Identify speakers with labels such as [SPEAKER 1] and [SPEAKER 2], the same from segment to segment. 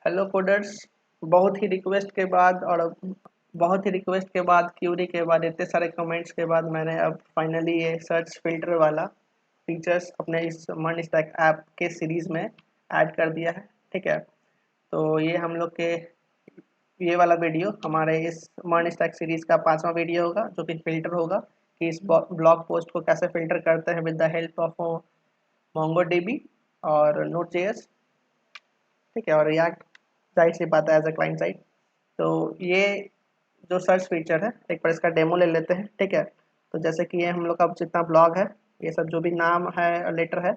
[SPEAKER 1] Hello coders. बहुत ही request के बाद क्यूरी के बाद इतने सारे कमेंट्स के बाद मैंने अब फाइनली ये सर्च फिल्टर वाला फीचर्स अपने इस मर्न स्टैक ऐप के सीरीज़ में ऐड कर दिया है। ठीक है, तो ये हम लोग के ये वाला वीडियो हमारे इस मर्न स्टैक सीरीज़ का 5वां वीडियो होगा, जो कि फ़िल्टर होगा कि इस ब्लॉग पोस्ट को कैसे फ़िल्टर करते हैं with the help of MongoDB और नोड.जेएस। ठीक है, और रिएक्ट साइड से बात है एज अ क्लाइंट साइड। तो ये जो सर्च फीचर है, एक बार इसका डेमो ले लेते हैं। ठीक है, तो जैसे कि ये हम लोग का जितना ब्लॉग है, ये सब जो भी नाम है लेटर है,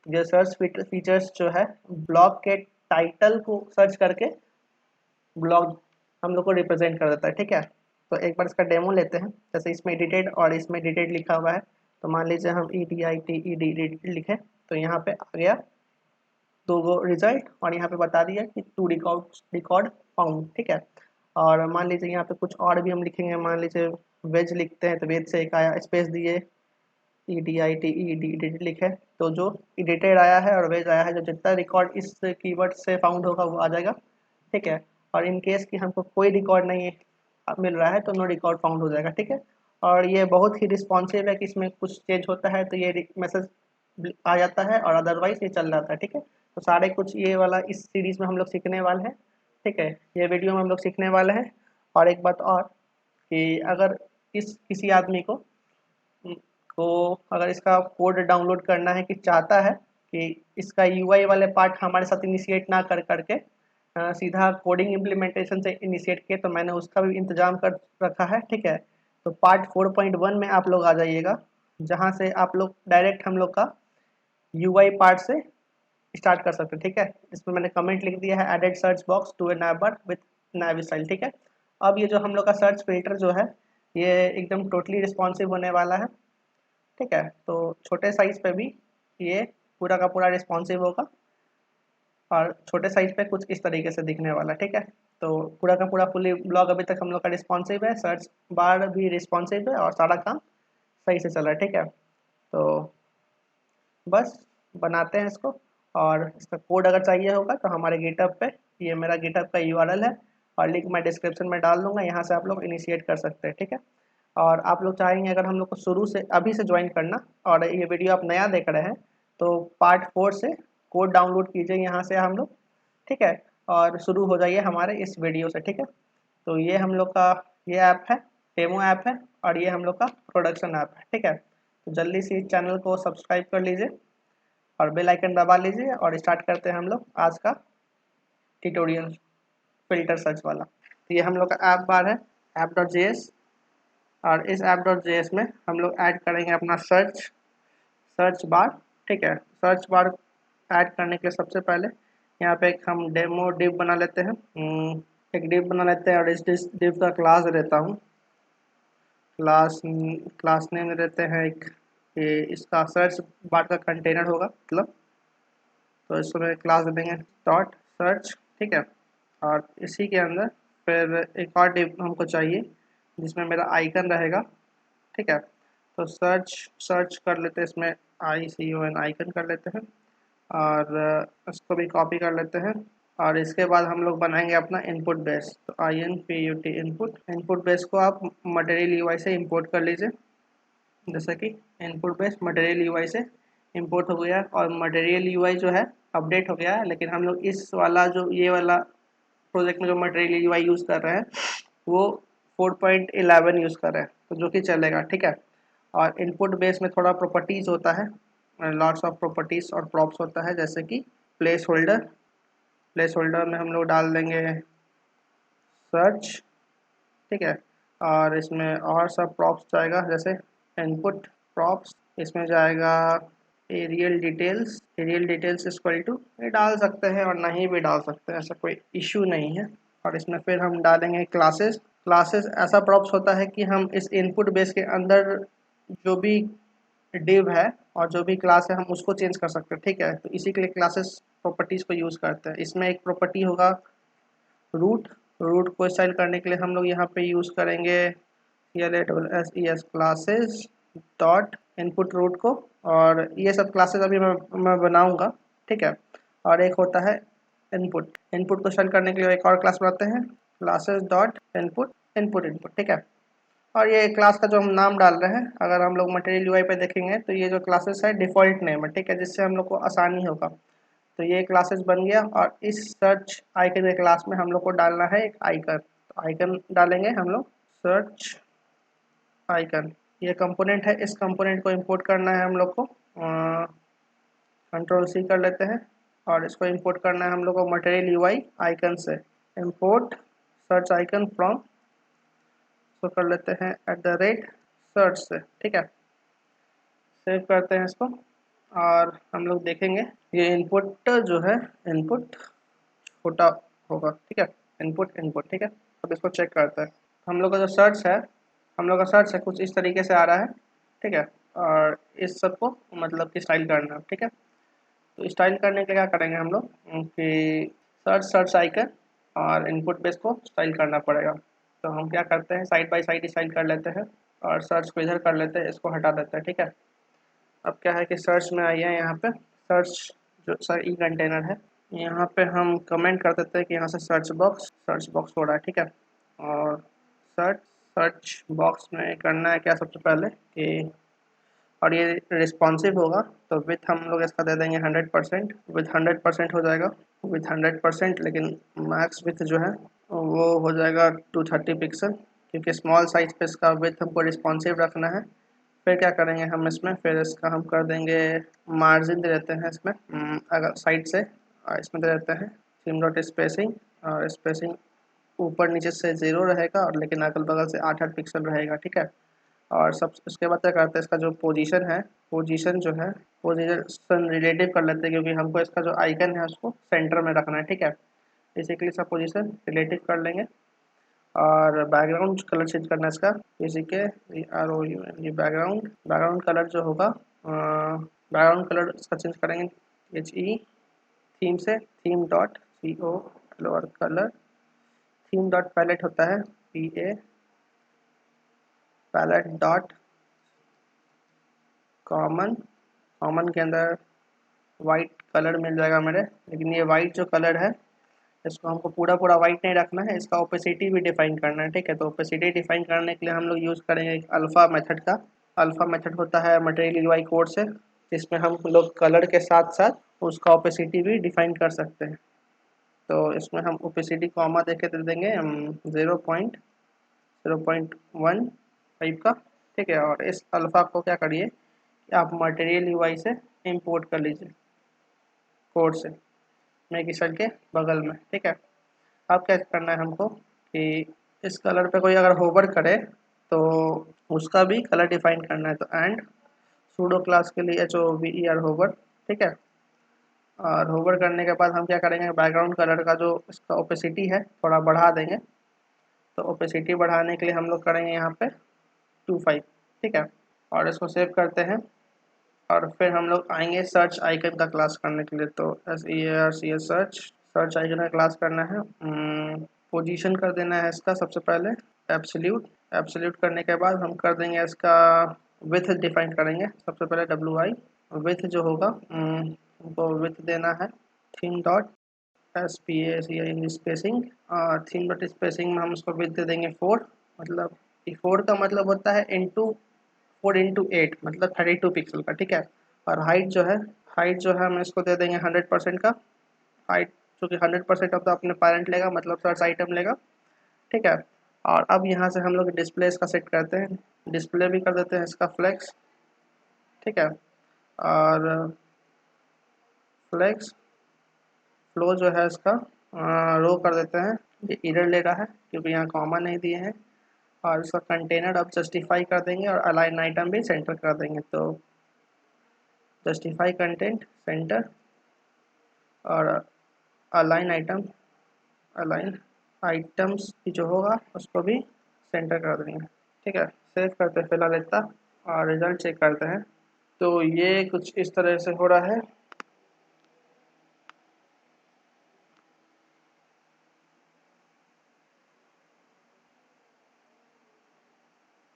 [SPEAKER 1] जो सर्च फीचर्स जो है ब्लॉग के टाइटल को सर्च करके ब्लॉग हम लोग को रिप्रेजेंट कर देता है। ठीक है, तो एक बार इसका डेमो लेते हैं। जैसे इसमें एडिटेड और इसमें एडिटेड लिखा हुआ है, तो मान लीजिए हम EDITED लिखें तो यहाँ पे आ गया 2 रिजल्ट और यहाँ पे बता दिया कि 2 रिकॉर्ड फाउंड। ठीक है, और मान लीजिए यहाँ पे कुछ और भी हम लिखेंगे। मान लीजिए वेज लिखते हैं तो वेज से एक आया, स्पेस दिए EDITED लिखे तो जो एडिटेड आया है और वेज आया है, जो जितना रिकॉर्ड इस कीवर्ड से फाउंड होगा वो आ जाएगा। ठीक है, और इन केस कि हमको कोई रिकॉर्ड नहीं मिल रहा है तो नो रिकॉर्ड फाउंड हो जाएगा। ठीक है, और ये बहुत ही रिस्पॉन्सिव है कि इसमें कुछ चेंज होता है तो ये मैसेज आ जाता है और अदरवाइज ये चल जाता है। ठीक है, तो सारे कुछ ये वाला इस सीरीज़ में हम लोग सीखने वाले हैं। ठीक है, ये वीडियो में हम लोग सीखने वाले हैं। और एक बात और कि अगर किसी आदमी को अगर इसका कोड डाउनलोड करना है कि चाहता है कि इसका यूआई वाले पार्ट हमारे साथ इनिशिएट ना कर करके सीधा कोडिंग इम्प्लीमेंटेशन से इनिशिएट किए, तो मैंने उसका भी इंतजाम कर रखा है। ठीक है, तो पार्ट 4.1 में आप लोग आ जाइएगा, जहाँ से आप लोग डायरेक्ट हम लोग का यूआई पार्ट से स्टार्ट कर सकते हैं। ठीक है, इसमें मैंने कमेंट लिख दिया है, added search box to a nav bar with nav style. ठीक है, अब ये जो हम लोग का सर्च फिल्टर जो है, ये एकदम टोटली रिस्पॉन्सिव होने वाला है। ठीक है, तो छोटे साइज पे भी ये पूरा का पूरा रिस्पॉन्सिव होगा और छोटे साइज पे कुछ इस तरीके से दिखने वाला। ठीक है, तो पूरा का पूरा फुली ब्लॉग अभी तक हम लोग का रिस्पॉन्सिव है, सर्च बार भी रिस्पॉन्सिव है और सारा काम सही से चल रहा है। ठीक है, तो बस बनाते हैं इसको। और इसका कोड अगर चाहिए होगा तो हमारे गिटहब पे, ये मेरा गिटहब का यूआरएल है और लिंक मैं डिस्क्रिप्शन में डाल दूंगा, यहाँ से आप लोग इनिशिएट कर सकते हैं। ठीक है, और आप लोग चाहेंगे अगर हम लोग को शुरू से अभी से ज्वाइन करना और ये वीडियो आप नया देख रहे हैं तो पार्ट 4 से कोड डाउनलोड कीजिए यहाँ से हम लोग। ठीक है, और शुरू हो जाइए हमारे इस वीडियो से। ठीक है, तो ये हम लोग का ये ऐप है, डेमो ऐप है, और ये हम लोग का प्रोडक्शन ऐप है। ठीक है, तो जल्दी से इस चैनल को सब्सक्राइब कर लीजिए और बेल आइकन दबा लीजिए और स्टार्ट करते हैं हम लोग आज का ट्यूटोरियल फिल्टर सर्च वाला। तो ये हम लोग का ऐप बार है, app.js, और इस app.js में हम लोग ऐड करेंगे अपना सर्च बार। ठीक है, सर्च बार ऐड करने के लिए सबसे पहले यहाँ पे एक हम डेमो डिव बना लेते हैं। एक डिव बना लेते हैं और इस डिव का क्लास देता हूँ, क्लास नेम देते हैं एक, ये इसका सर्च बार का कंटेनर होगा मतलब, तो इसमें क्लास दे देंगे डॉट सर्च। ठीक है, और इसी के अंदर फिर एक और डिव हमको चाहिए जिसमें मेरा आइकन रहेगा। ठीक है, तो सर्च कर लेते हैं, इसमें ICON आइकन कर लेते हैं और इसको भी कॉपी कर लेते हैं। और इसके बाद हम लोग बनाएंगे अपना इनपुट बेस, तो INPUT इनपुट बेस को आप मटेरियल UI से इंपोर्ट कर लीजिए। जैसे कि इनपुट बेस मटेरियल UI से इंपोर्ट हो गया और मटेरियल UI जो है अपडेट हो गया है, लेकिन हम लोग इस वाला जो ये वाला प्रोजेक्ट में जो मटेरियल UI यूज़ कर रहे हैं वो 4.11 यूज़ कर रहे हैं, तो जो कि चलेगा। ठीक है, और इनपुट बेस में थोड़ा प्रॉपर्टीज़ होता है, लॉट्स ऑफ प्रॉपर्टीज़ और प्रॉप्स होता है, जैसे कि प्लेस होल्डर में हम लोग डाल देंगे सर्च। ठीक है, और इसमें और सब प्रॉप्स जाएगा, जैसे इनपुट प्रॉप्स, इसमें जाएगा एरियल डिटेल्स इक्वल टू, ये डाल सकते हैं और नहीं भी डाल सकते हैं, ऐसा कोई इशू नहीं है। और इसमें फिर हम डालेंगे क्लासेस ऐसा प्रॉप्स होता है कि हम इस इनपुट बेस के अंदर जो भी डिव है और जो भी क्लास है हम उसको चेंज कर सकते हैं। ठीक है, तो इसी के लिए क्लासेस प्रॉपर्टीज़ को यूज़ करते हैं। इसमें एक प्रॉपर्टी होगा रूट को स्टाइल करने के लिए हम लोग यहाँ पे यूज़ करेंगे CLASES classes dot input root को, और ये सब क्लासेस अभी मैं बनाऊँगा। ठीक है, और एक होता है इनपुट को स्टाइल करने के लिए एक और क्लास बनाते हैं, classes dot input input input, ठीक है। और ये क्लास का जो हम नाम डाल रहे हैं, अगर हम लोग मटेरियल यूआई पे देखेंगे तो ये जो क्लासेस है डिफ़ॉल्ट नेम है, ठीक है, जिससे हम लोग को आसानी होगा। तो ये क्लासेस बन गया और इस सर्च आइकन के क्लास में हम लोग को डालना है एक आइकन। तो आइकन डालेंगे हम लोग, सर्च आइकन, ये कंपोनेंट है, इस कंपोनेंट को इंपोर्ट करना है हम लोग को। कंट्रोल सी कर लेते हैं और इसको इंपोर्ट करना है हम लोग को मटेरियल यूआई आइकन से। इंपोर्ट सर्च आइकन फ्रॉम, तो कर लेते हैं @सर्च से, ठीक है। सेव करते हैं इसको और हम लोग देखेंगे ये इनपुट जो है, इनपुट छोटा होगा, ठीक है, इनपुट इनपुट, ठीक है। अब इसको चेक करते हैं। हम लोग का जो सर्च है, हम लोग का सर्च है कुछ इस तरीके से आ रहा है, ठीक है। और इस सब को मतलब कि स्टाइल करना है, ठीक है। तो स्टाइल करने के लिए क्या करेंगे हम लोग कि सर्च आइकन और इनपुट बेस को स्टाइल करना पड़ेगा। तो हम क्या करते हैं, साइड बाय साइड स्टाइल कर लेते हैं और सर्च को इधर कर लेते हैं, इसको हटा देते हैं, ठीक है। अब क्या है कि सर्च में आइए, यहाँ पे सर्च जो सर ई कंटेनर है, यहाँ पे हम कमेंट कर देते हैं कि यहाँ से सर्च बॉक्स हो रहा है, ठीक है। और सर्च बॉक्स में करना है क्या, सबसे पहले कि, और ये रिस्पॉन्सिव होगा तो विथ हम लोग इसका दे देंगे 100%, विथ 100% हो जाएगा, विथ 100%, लेकिन मैक्स विथ जो है वो हो जाएगा 230 पिक्सल, क्योंकि स्मॉल साइज पे इसका विथ हमको रिस्पॉन्सिव रखना है। फिर क्या करेंगे हम इसमें, फिर इसका हम कर देंगे मार्जिन दे देते हैं इसमें, अगर साइड से इसमें दे देते हैं सिम डॉट स्पेसिंग, और स्पेसिंग ऊपर नीचे से 0 रहेगा और लेकिन अगल बगल से 8 पिक्सल रहेगा, ठीक है। और सब उसके बाद क्या करते हैं, इसका जो पोजीशन है, पोजीशन जो है पोजीशन रिलेटिव कर लेते हैं, क्योंकि हमको इसका जो आइकन है उसको सेंटर में रखना है, ठीक है। बेसिकली इसका पोजीशन रिलेटिव कर लेंगे और बैकग्राउंड कलर चेंज करना है इसका, जैसे कि ये बैकग्राउंड कलर जो होगा, बैकग्राउंड कलर इसका चेंज करेंगे HE थीम से, थीम डॉट CO और कलर, थीम डॉट पैलेट होता है PA, palette dot common, common के अंदर वाइट कलर मिल जाएगा मेरे, लेकिन ये वाइट जो कलर है इसको हमको पूरा पूरा वाइट नहीं रखना है, इसका ओपेसिटी भी डिफाइन करना है, ठीक है। तो ओपेसिटी डिफाइन करने के लिए हम लोग यूज़ करेंगे एक अल्फ़ा मेथड का। अल्फ़ा मेथड होता है मटेरियल यूआई कोड से, जिसमें हम लोग कलर के साथ साथ उसका ओपेसिटी भी डिफाइन कर सकते हैं। तो इसमें हम ओपेसिटी कॉमा देके दे देंगे 0.0.15 का, ठीक है। और इस अल्फ़ा को क्या करिए कि आप मटेरियल यूआई से इंपोर्ट कर लीजिए कोड से, मेक स्टाइल के बगल में, ठीक है। अब क्या करना है हमको कि इस कलर पे कोई अगर होवर करे तो उसका भी कलर डिफाइन करना है। तो एंड सूडो क्लास के लिए HOVER होवर, ठीक है। और होवर करने के बाद हम क्या करेंगे, बैकग्राउंड कलर का जो इसका ओपेसिटी है थोड़ा बढ़ा देंगे। तो ओपेसिटी बढ़ाने के लिए हम लोग करेंगे यहाँ पे 25, ठीक है। और इसको सेव करते हैं और फिर हम लोग आएंगे सर्च आइकन का क्लास करने के लिए। तो SEARCH सर्च आइकन का क्लास करना है। पोजीशन कर देना है इसका सबसे पहले एब्सोल्यूट, एब्सोल्यूट करने के बाद हम कर देंगे इसका विथ डिफाइन करेंगे सबसे पहले WI, विथ जो होगा हमको विथ देना है theme dot SPACING spacing, theme dot spacing में हम उसको विथ दे देंगे 4, मतलब 4 का मतलब होता है इंटू 4 × 8 मतलब 32 पिक्सल का, ठीक है। और हाइट जो है हम इसको दे देंगे 100% का, हाइट जो कि 100% ऑफ द अपने पेरेंट लेगा, मतलब सर्च आइटम लेगा, ठीक है। और अब यहाँ से हम लोग डिस्प्ले इसका सेट करते हैं, डिस्प्ले भी कर देते हैं इसका फ्लेक्स, ठीक है। और फ्लेक्स फ्लो जो है इसका रो कर देते हैं, ये एरर ले रहा है क्योंकि यहाँ कॉमा नहीं दिए हैं। और इसका कंटेनर अब जस्टिफाई कर देंगे और अलाइन आइटम भी सेंटर कर देंगे। तो जस्टिफाई कंटेंट सेंटर और अलाइन आइटम्स की जो होगा उसको भी सेंटर कर देंगे, ठीक है। सेव करते हैं फिलहाल इतना और रिजल्ट चेक करते हैं। तो ये कुछ इस तरह से हो रहा है।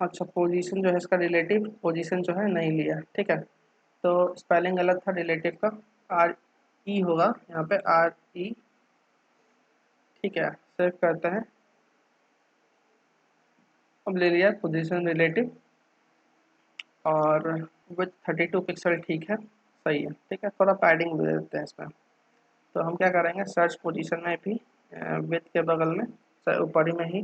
[SPEAKER 1] अच्छा, पोजीशन जो है इसका रिलेटिव पोजीशन जो है नहीं लिया, ठीक है। तो स्पेलिंग गलत था रिलेटिव का, RE होगा यहाँ पे, RE ठीक है, सेव करते हैं। अब ले लिया पोजीशन रिलेटिव और विथ 32 पिक्सल ठीक है, सही है। ठीक है, थोड़ा पैडिंग दे देते हैं इसमें। तो हम क्या करेंगे, सर्च पोजीशन में भी विथ के बगल में ऊपर ही में ही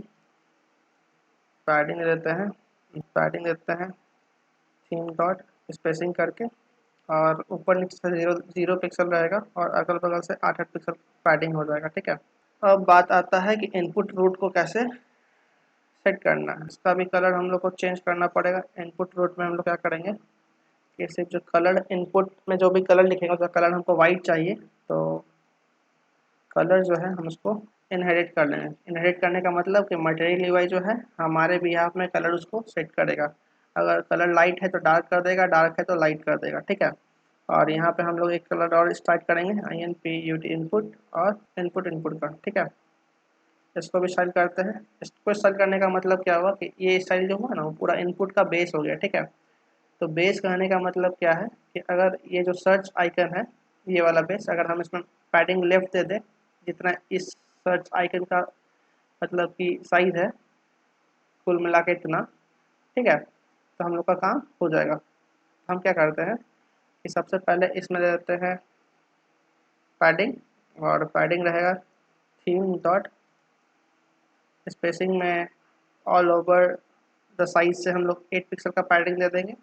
[SPEAKER 1] पैडिंग देते हैं, पैडिंग देते हैं थीम डॉट स्पेसिंग करके, और ऊपर नीचे से 0 पिक्सल रहेगा और अगल बगल से 8 पिक्सल पैडिंग हो जाएगा। ठीक है, अब बात आता है कि इनपुट रूट को कैसे सेट करना है। इसका भी कलर हम लोग को चेंज करना पड़ेगा। इनपुट रूट में हम लोग क्या करेंगे कि सिर्फ जो कलर इनपुट में जो भी कलर लिखेगा उसका कलर हमको वाइट चाहिए, तो कलर जो है हम उसको इनहेरिट कर लेंगे। इनहेरिट करने का मतलब कि मटेरियल यूआई जो है हमारे बिहाफ में कलर उसको सेट करेगा। अगर कलर लाइट है तो डार्क कर देगा, डार्क है तो लाइट कर देगा। ठीक है, और यहाँ पे हम लोग एक कलर और स्टार्ट करेंगे, INPUT इनपुट और इनपुट इनपुट का। ठीक है, इसको भी स्टाइल करते हैं। इसको स्टाइल करने का मतलब क्या हुआ कि ये स्टाइल जो हुआ ना वो पूरा इनपुट का बेस हो गया। ठीक है, तो बेस कहने का मतलब क्या है कि अगर ये जो सर्च आइकन है ये वाला बेस, अगर हम इसमें पैडिंग लेफ्ट दे दें जितना इस सर्च आइकन का मतलब कि साइज है कुल मिला के इतना, ठीक है, तो हम लोग का काम हो जाएगा। हम क्या करते हैं कि सबसे पहले इसमें दे देते हैं पैडिंग, और पैडिंग रहेगा थीम डॉट स्पेसिंग में ऑल ओवर द साइज से हम लोग 8 पिक्सल का पैडिंग दे देंगे।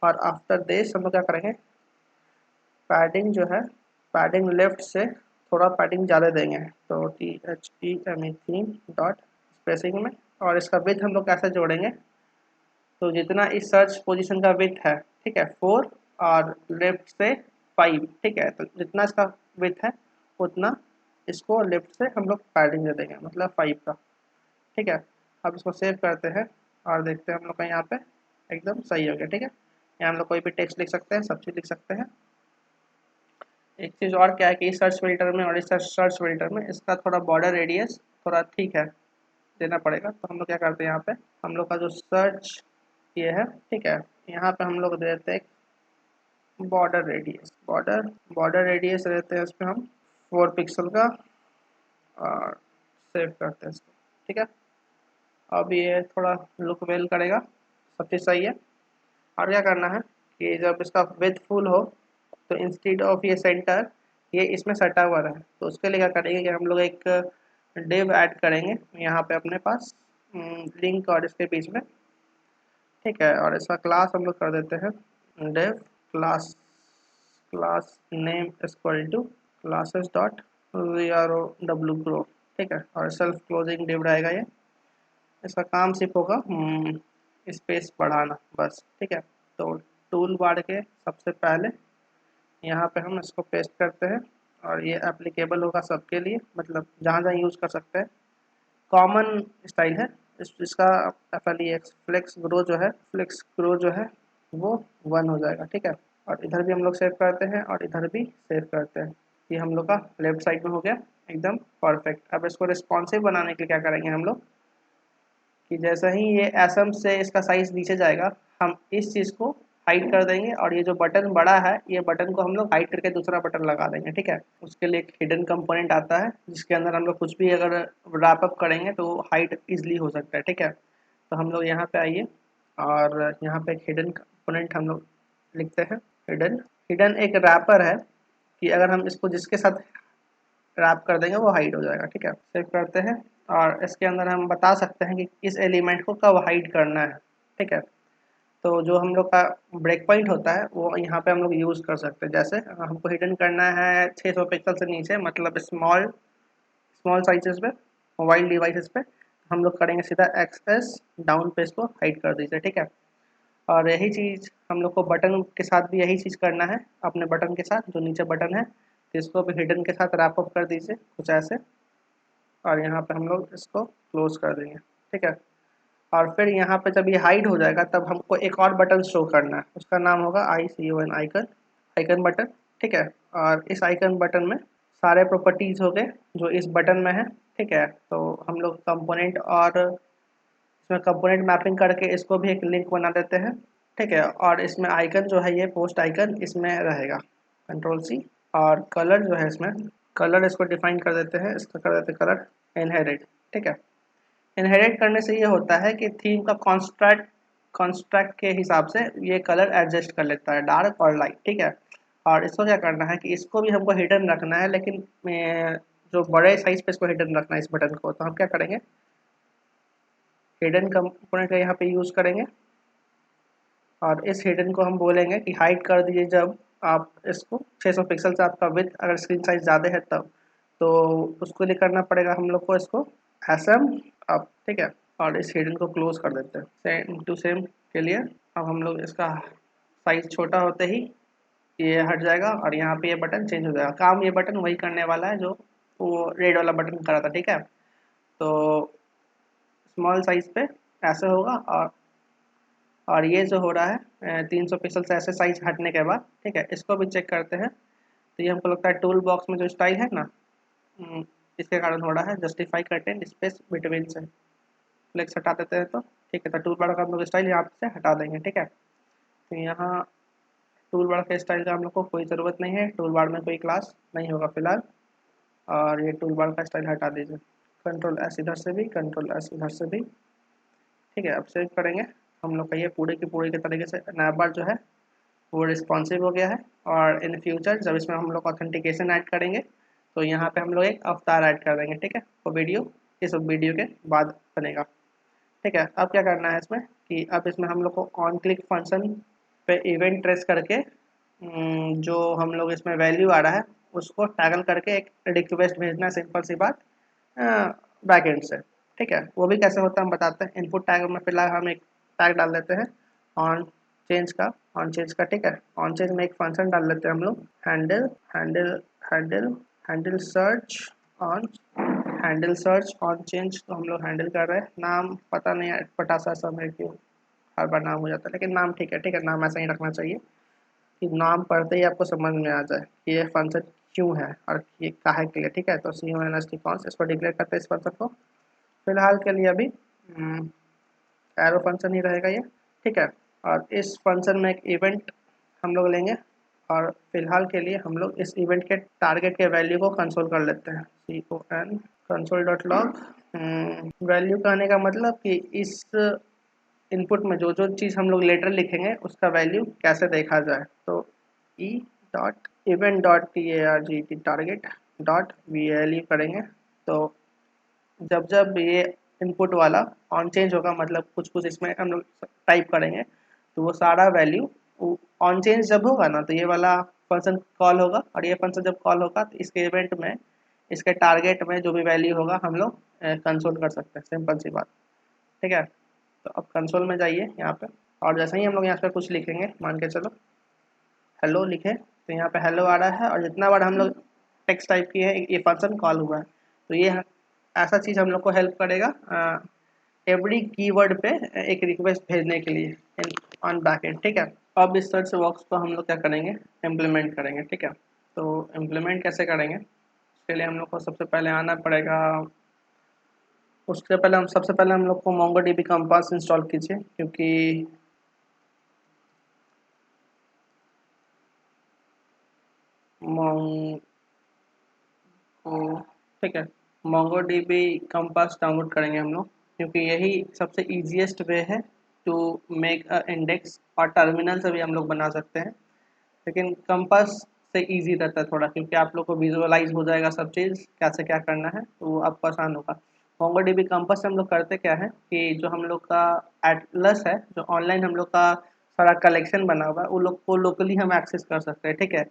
[SPEAKER 1] और आफ्टर दिस हम लोग क्या करेंगे, पैडिंग जो है पैडिंग लेफ्ट से थोड़ा पैडिंग ज़्यादा देंगे, तो THEME थीम डॉट स्पेसिंग में। और इसका विथ हम लोग कैसे जोड़ेंगे, तो जितना इस सर्च पोजीशन का विथ है, ठीक है, 4 और लेफ्ट से 5। ठीक है, तो जितना इसका विथ है उतना इसको लेफ्ट से हम लोग पैडिंग दे देंगे, मतलब 5 का। ठीक है, अब इसको सेव करते हैं और देखते हैं हम लोग का यहाँ पे एकदम सही हो गया। ठीक है, यहाँ हम लोग कोई भी टेक्स्ट लिख सकते हैं, सब चीज़ लिख सकते हैं। एक चीज़ और क्या है कि इस सर्च फिल्टर में और इस सर्च फिल्टर में इसका थोड़ा बॉर्डर रेडियस थोड़ा ठीक है देना पड़ेगा। तो हम लोग क्या करते हैं, यहाँ पे हम लोग का जो सर्च ये है, ठीक है, यहाँ पे हम लोग दे देते हैं बॉर्डर रेडियस, बॉर्डर रेडियस रहते हैं इसमें हम 4 पिक्सल का, और सेव करते हैं इसको। ठीक है, अब ये थोड़ा लुक वेल करेगा, सब चीज़ सही है। और क्या करना है कि जब इसका विथ फुल हो तो इंस्टेड ऑफ ये सेंटर ये इसमें सटा हुआ रहे, तो उसके लिए क्या करेंगे कि हम लोग एक डिव ऐड करेंगे यहाँ पे अपने पास लिंक और इसके बीच में। ठीक है, और इसका क्लास हम लोग कर देते हैं div class, class name equal to classes dot VROW grow. ठीक है, और सेल्फ क्लोजिंग डिव रहेगा ये। इसका काम सिर्फ होगा स्पेस बढ़ाना बस। ठीक है, तो टूल बार के सबसे पहले यहाँ पे हम इसको पेस्ट करते हैं, और ये एप्लीकेबल होगा सबके लिए, मतलब जहाँ जहाँ यूज़ कर सकते हैं, कॉमन स्टाइल है। इसका FLEX फ्लेक्स ग्रो जो है वो 1 हो जाएगा। ठीक है, और इधर भी हम लोग सेव करते हैं और इधर भी सेव करते हैं। ये हम लोग का लेफ्ट साइड में हो गया एकदम परफेक्ट। अब इसको रिस्पॉन्सिव बनाने के लिए क्या करेंगे हम लोग कि जैसे ही ये एसएम से इसका साइज नीचे जाएगा हम इस चीज़ को हाइड कर देंगे, और ये जो बटन बड़ा है ये बटन को हम लोग हाइड करके दूसरा बटन लगा देंगे। ठीक है, उसके लिए एक हिडन कंपोनेंट आता है जिसके अंदर हम लोग कुछ भी अगर रैप अप करेंगे तो हाइड इजली हो सकता है। ठीक है, तो हम लोग यहाँ पे आइए और यहाँ पे एक हिडन कंपोनेंट हम लोग लिखते हैं। हिडन हिडन एक रैपर है कि अगर हम इसको जिसके साथ रैप कर देंगे वो हाइड हो जाएगा। ठीक है, सेव करते हैं और इसके अंदर हम बता सकते हैं कि इस एलिमेंट को कब हाइड करना है। ठीक है, तो जो हम लोग का ब्रेक पॉइंट होता है वो यहाँ पे हम लोग यूज़ कर सकते हैं। जैसे हमको हिडन करना है 600 पिक्सल से नीचे, मतलब स्मॉल स्मॉल साइजेस पे, मोबाइल डिवाइसेस पे, हम लोग करेंगे सीधा एक्सेस डाउन पे इसको हाइड कर दीजिए। ठीक है, और यही चीज़ हम लोग को बटन के साथ भी यही चीज़ करना है, अपने बटन के साथ जो नीचे बटन है तो इसको भी हिडन के साथ रैप अप कर दीजिए कुछ ऐसे, और यहाँ पे हम लोग इसको क्लोज कर देंगे। ठीक है, और फिर यहाँ पे जब ये हाइड हो जाएगा तब हमको एक और बटन शो करना है, उसका नाम होगा ICON आइकन, आइकन बटन। ठीक है, और इस आइकन बटन में सारे प्रॉपर्टीज़ हो गए जो इस बटन में है। ठीक है, तो हम लोग कंपोनेंट और इसमें कंपोनेंट मैपिंग करके इसको भी एक लिंक बना देते हैं। ठीक है, और इसमें आइकन जो है ये पोस्ट आइकन इसमें रहेगा, Ctrl+C। और कलर जो है इसमें कलर इसको डिफाइन कर देते हैं, इसका कर देते हैं कलर इनहेरिट, ठीक है। इनहेरिट करने से ये होता है कि थीम का कॉन्स्ट्रक्ट के हिसाब से ये कलर एडजस्ट कर लेता है, डार्क और लाइट, ठीक है। और इसको क्या करना है कि इसको भी हमको हिडन रखना है, लेकिन जो बड़े साइज पे इसको हिडन रखना है इस बटन को, तो हम क्या करेंगे, हिडन कंपोनेंट का यहाँ पे यूज़ करेंगे और इस हिडन को हम बोलेंगे कि हाइड कर दीजिए जब आप इसको 600 पिक्सल से आपका विड्थ अगर स्क्रीन साइज ज़्यादा है तब, तो उसके लिए करना पड़ेगा हम लोग को इसको एसएम अप, ठीक है। और इस हिडन को क्लोज कर देते हैं सेम टू सेम के लिए। अब हम लोग इसका साइज छोटा होते ही ये हट जाएगा और यहाँ पे ये बटन चेंज हो जाएगा। काम ये बटन वही करने वाला है जो वो रेड वाला बटन करा था, ठीक है। तो स्मॉल साइज पे ऐसे होगा और ये जो हो रहा है 300 पिक्सल से ऐसे साइज हटने के बाद, ठीक है, इसको भी चेक करते हैं। तो ये हमको लगता है टूल बॉक्स में जो स्टाइल है ना, इसके कारण हो रहा है, जस्टिफाई कंटेंट स्पेस बिटवीन से फ्लेक्स हटा देते हैं तो ठीक है। तो टूल बार का हम लोग स्टाइल यहाँ से हटा देंगे, ठीक है। तो यहाँ टूल बार के स्टाइल का हम लोग को कोई ज़रूरत नहीं है, टूल बार में कोई क्लास नहीं होगा फिलहाल। और ये टूल बार का स्टाइल हटा दीजिए, कंट्रोल एस इधर से भी, कंट्रोल एस इधर से भी, ठीक है। अब सेव करेंगे, हम लोग का ये पूरे के तरीके से नैप बार जो है वो रिस्पॉन्सिव हो गया है। और इन फ्यूचर जब इसमें हम लोग ऑथेंटिकेशन ऐड करेंगे तो यहाँ पे हम लोग एक अवतार ऐड कर देंगे, ठीक है। वो वीडियो इस वीडियो के बाद बनेगा, ठीक है। अब क्या करना है इसमें कि अब इसमें हम लोग को ऑन क्लिक फंक्शन पे इवेंट ट्रेस करके जो हम लोग इसमें वैल्यू आ रहा है उसको टैगल करके एक रिक्वेस्ट भेजना है, सिंपल सी बात, बैक एंड से, ठीक है। वो भी कैसे होता है हम बताते हैं। इनपुट टैग में फिलहाल हम एक टैग डाल देते हैं ऑन चेंज का, ठीक है। ऑन चेंज में एक फंक्शन डाल लेते हैं हम लोग, handle handle handle handle search on search on change. तो हम लोग हैंडल कर रहे हैं, नाम पता नहीं है पटासा सा मेरे क्यों हर बार नाम हो जाता है, लेकिन नाम ठीक है, ठीक है, नाम ऐसा ही रखना चाहिए कि नाम पढ़ते ही आपको समझ में आ जाए कि ये फंक्शन क्यों है और ये काहे के लिए, ठीक है। तो C O N S T const इसको डिक्लेयर करते हैं इस फंक्शन को। फिलहाल के लिए अभी एरो फंक्शन ही रहेगा ये, ठीक है। और इस फंक्शन में एक इवेंट हम लोग लेंगे और फिलहाल के लिए हम लोग इस इवेंट के टारगेट के वैल्यू को कंसोल कर लेते हैं, C O N console dot log. Value कहने का मतलब कि इस इनपुट में जो जो चीज़ हम लोग लेटर लिखेंगे उसका वैल्यू कैसे देखा जाए। तो E dot event dot T A R G T target dot V L U करेंगे। तो जब जब ये इनपुट वाला ऑन चेंज होगा, मतलब कुछ कुछ इसमें हम लोग टाइप करेंगे, तो वो सारा वैल्यू ऑन चेंज जब होगा ना तो ये वाला फंक्शन कॉल होगा, और ये फंक्शन जब कॉल होगा तो इसके इवेंट में इसके टारगेट में जो भी वैल्यू होगा हम लोग कंसोल कर सकते हैं, सिंपल सी बात, ठीक है। तो अब कंसोल में जाइए यहाँ पे, और जैसे ही हम लोग यहाँ पे कुछ लिखेंगे, मान के चलो हेलो लिखे, तो यहाँ पे हेलो आ रहा है और जितना बार हम लोग टेक्स्ट टाइप किए है ये फंक्शन कॉल हुआ है। तो ये ऐसा चीज़ हम लोग को हेल्प करेगा एवरी कीवर्ड पे एक रिक्वेस्ट भेजने के लिए ऑन बैक एंड, ठीक है। अब इस सर्च बॉक्स को हम लोग क्या करेंगे, इम्प्लीमेंट करेंगे, ठीक है। तो इम्प्लीमेंट कैसे करेंगे, उसके लिए हम लोग को सबसे पहले आना पड़ेगा, उससे पहले हम सबसे पहले हम लोग को MongoDB कंपास इंस्टॉल कीजिए, क्योंकि ठीक है, MongoDB कंपास डाउनलोड करेंगे हम लोग, क्योंकि यही सबसे ईजीएस्ट वे है टू मेक अ इंडेक्स। और टर्मिनल से भी हम लोग बना सकते हैं, लेकिन कंपास से इजी रहता है थोड़ा, क्योंकि आप लोग को विजुअलाइज हो जाएगा सब चीज़ कैसे क्या करना है, तो वो आपको आसान होगा। MongoDB कंपास से हम लोग करते क्या है कि जो हम लोग का एटलस है, जो ऑनलाइन हम लोग का सारा कलेक्शन बना हुआ है, वो लोग को लोकली हम एक्सेस कर सकते हैं, ठीक है।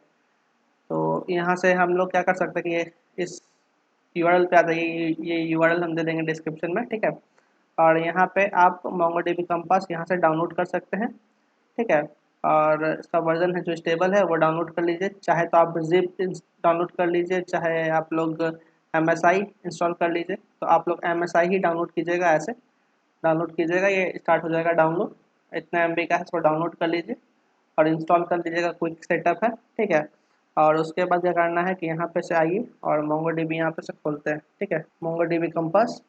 [SPEAKER 1] तो यहाँ से हम लोग क्या कर सकते हैं कि ये इस यूआरएल पे आ जाइए, ये यूआरएल हम दे देंगे डिस्क्रिप्शन में, ठीक है। और यहाँ पे आप MongoDB कंपास यहाँ से डाउनलोड कर सकते हैं, ठीक है। और इसका वर्जन है जो स्टेबल है वो डाउनलोड कर लीजिए, चाहे तो आप जिप डाउनलोड कर लीजिए, चाहे आप लोग MSI इंस्टॉल कर लीजिए। तो आप लोग MSI ही डाउनलोड कीजिएगा, ऐसे डाउनलोड कीजिएगा, ये स्टार्ट हो जाएगा डाउनलोड, इतना MB का है, इसको डाउनलोड कर लीजिए और इंस्टॉल कर लीजिएगा, क्विक सेटअप है, ठीक है। और उसके बाद क्या करना है कि यहाँ पे से आइए और MongoDB यहाँ पे से खोलते हैं, ठीक है। MongoDB कंपास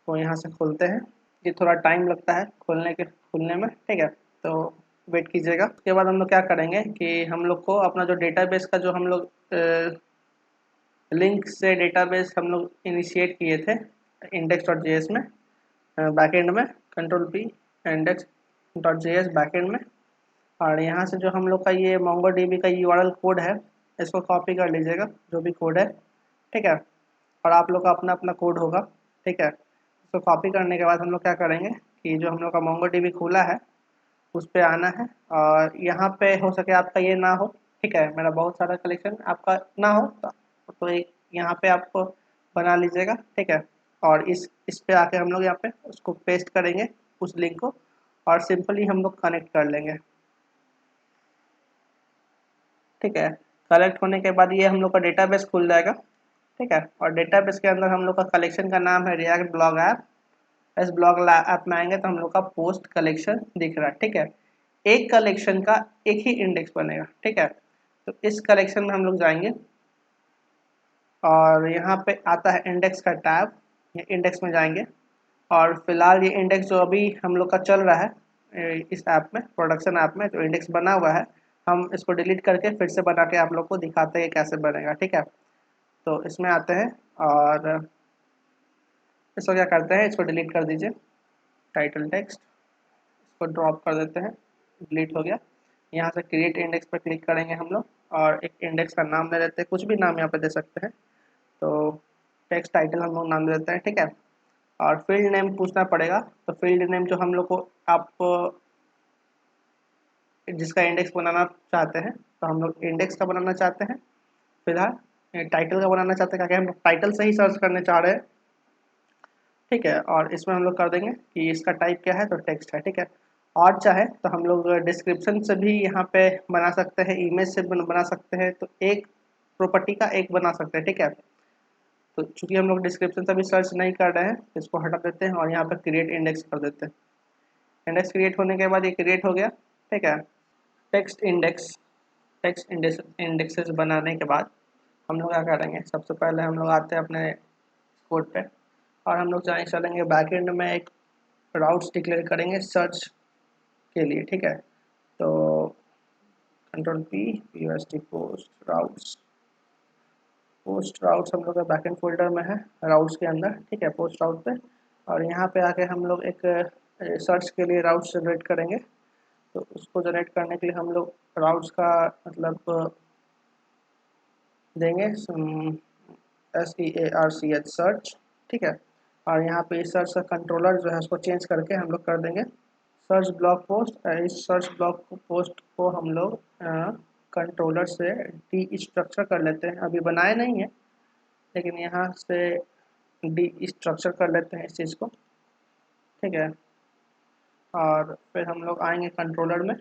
[SPEAKER 1] को यहाँ से खोलते हैं, ये थोड़ा टाइम लगता है खुलने में, ठीक है। तो वेट कीजिएगा। उसके बाद हम लोग क्या करेंगे कि हम लोग को अपना जो डेटाबेस का जो हम लोग लिंक से डेटाबेस हम लोग इनिशिएट किए थे, इंडेक्स डॉट जे एस में बैकएंड में, control P index dot J S backend में, और यहाँ से जो हम लोग का ये मोंगोडीबी का यूआरएल कोड है इसको कॉपी कर लीजिएगा, जो भी कोड है, ठीक है। और आप लोग का अपना अपना कोड होगा, ठीक है। इसको कॉपी करने के बाद हम लोग क्या करेंगे कि जो हम लोग का मोंगोडीबी खुला है उस पर आना है, और यहाँ पे हो सके आपका ये ना हो, ठीक है, मेरा बहुत सारा कलेक्शन आपका ना हो तो एक यहाँ पे आपको बना लीजिएगा, ठीक है। और इस पे आके हम लोग यहाँ पे उसको पेस्ट करेंगे उस लिंक को, और सिंपली हम लोग कनेक्ट कर लेंगे, ठीक है। कलेक्ट होने के बाद ये हम लोग का डेटाबेस खुल जाएगा, ठीक है। और डेटाबेस के अंदर हम लोग का कलेक्शन का नाम है रिएक्ट ब्लॉग ऐप। इस ब्लॉग ऐप में आएंगे तो हम लोग का पोस्ट कलेक्शन दिख रहा है, ठीक है। एक कलेक्शन का एक ही इंडेक्स बनेगा, ठीक है। तो इस कलेक्शन में हम लोग जाएंगे, और यहाँ पे आता है इंडेक्स का टैब, ये इंडेक्स में जाएंगे, और फिलहाल ये इंडेक्स जो अभी हम लोग का चल रहा है इस ऐप में, प्रोडक्शन ऐप में जो इंडेक्स बना हुआ है, हम इसको डिलीट करके फिर से बना के आप लोग को दिखाते हैं कैसे बनेगा, ठीक है। तो इसमें आते हैं, और इसको क्या करते हैं, इसको डिलीट कर दीजिए, टाइटल टेक्स्ट इसको ड्रॉप कर देते हैं, डिलीट हो गया। यहाँ से क्रिएट इंडेक्स पर क्लिक करेंगे हम लोग, और एक इंडेक्स का नाम दे देते हैं, कुछ भी नाम यहाँ पे दे सकते हैं, तो टेक्स्ट टाइटल हम लोग नाम दे देते हैं, ठीक है। और फील्ड नेम पूछना पड़ेगा, तो फील्ड नेम जो हम लोग को आप जिसका इंडेक्स बनाना चाहते हैं, तो हम लोग इंडेक्स का बनाना चाहते हैं फिलहाल, टाइटल का बनाना चाहते हैं क्योंकि हम लोग टाइटल से ही सर्च करने चाह रहे हैं, ठीक है। और इसमें हम लोग कर देंगे कि इसका टाइप क्या है, तो टेक्स्ट है, ठीक है। और चाहे तो हम लोग डिस्क्रिप्शन से भी यहाँ पे बना सकते हैं, इमेज से बना सकते हैं, तो एक प्रॉपर्टी का एक बना सकते हैं, ठीक है। तो चूंकि हम लोग डिस्क्रिप्शन से भी सर्च नहीं कर रहे हैं तो इसको हटा देते हैं, और यहाँ पर क्रिएट इंडेक्स कर देते हैं। इंडेक्स क्रिएट होने के बाद ये क्रिएट हो गया, ठीक है। टेक्स्ट इंडेक्स, टेक्स्ट इंडेक्सेस बनाने के बाद हम लोग क्या करेंगे, सबसे पहले हम लोग आते हैं अपने कोड पे, और हम लोग चलेंगे बैकएंड में एक राउट्स डिक्लेयर करेंगे सर्च के लिए, ठीक है। तो control P UST post routes हम लोग का बैकएंड फोल्डर में है, राउट्स के अंदर, ठीक है, पोस्ट राउट पे। और यहाँ पे आके हम लोग एक सर्च के लिए राउट्स जनरेट करेंगे, तो उसको जनरेट करने के लिए हम लोग राउट्स का मतलब देंगे SEARCH सर्च, ठीक है। और यहाँ पे इस सर्च का कंट्रोलर जो है उसको चेंज करके हम लोग कर देंगे सर्च ब्लॉक पोस्ट। इस सर्च ब्लॉक पोस्ट को हम लोग कंट्रोलर से डी स्ट्रक्चर कर लेते हैं, अभी बनाए नहीं है लेकिन यहाँ से डी स्ट्रक्चर कर लेते हैं इस चीज़ को, ठीक है। और फिर हम लोग आएंगे कंट्रोलर में,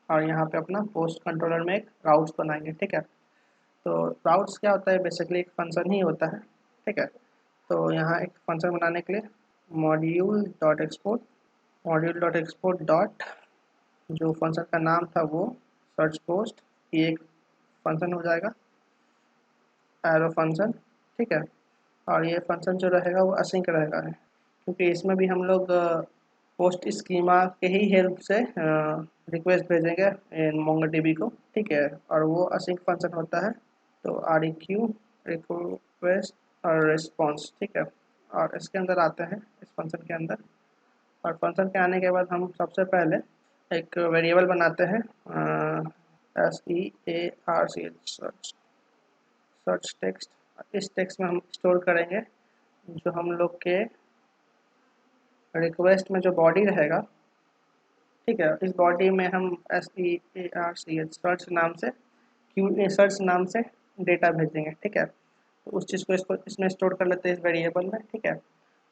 [SPEAKER 1] और यहाँ पे अपना पोस्ट कंट्रोलर में एक राउट्स बनाएंगे, ठीक है। तो राउट्स क्या होता है, बेसिकली एक फंक्शन ही होता है, ठीक है। तो यहाँ एक फंक्शन बनाने के लिए मॉड्यूल डॉट एक्सपोर्ट डॉट, जो फंक्शन का नाम था वो सर्च पोस्ट, ये एक फंक्शन हो जाएगा, एरो फंक्शन, ठीक है। और ये फंक्शन जो रहेगा वो असिंक रहेगा है, क्योंकि इसमें भी हम लोग पोस्ट स्कीमा के ही हेल्प से रिक्वेस्ट भेजेंगे मोंगोडीबी को, ठीक है। और वो असिंक फंक्शन होता है, तो REQ रिक्वेस्ट और रिस्पॉन्स, ठीक है। और इसके अंदर आते हैं इस फंक्शन के अंदर, और फंक्शन के आने के बाद हम सबसे पहले एक वेरिएबल बनाते हैं SEARCH सर्च टेक्स्ट। इस टेक्स्ट में हम स्टोर करेंगे जो हम लोग के रिक्वेस्ट में जो बॉडी रहेगा, ठीक है। इस बॉडी में हम SEARCH सर्च नाम से सर्च नाम से डेटा भेजेंगे, ठीक है। तो उस चीज़ को इसको इसमें स्टोर कर लेते हैं इस वेरिएबल में, ठीक है।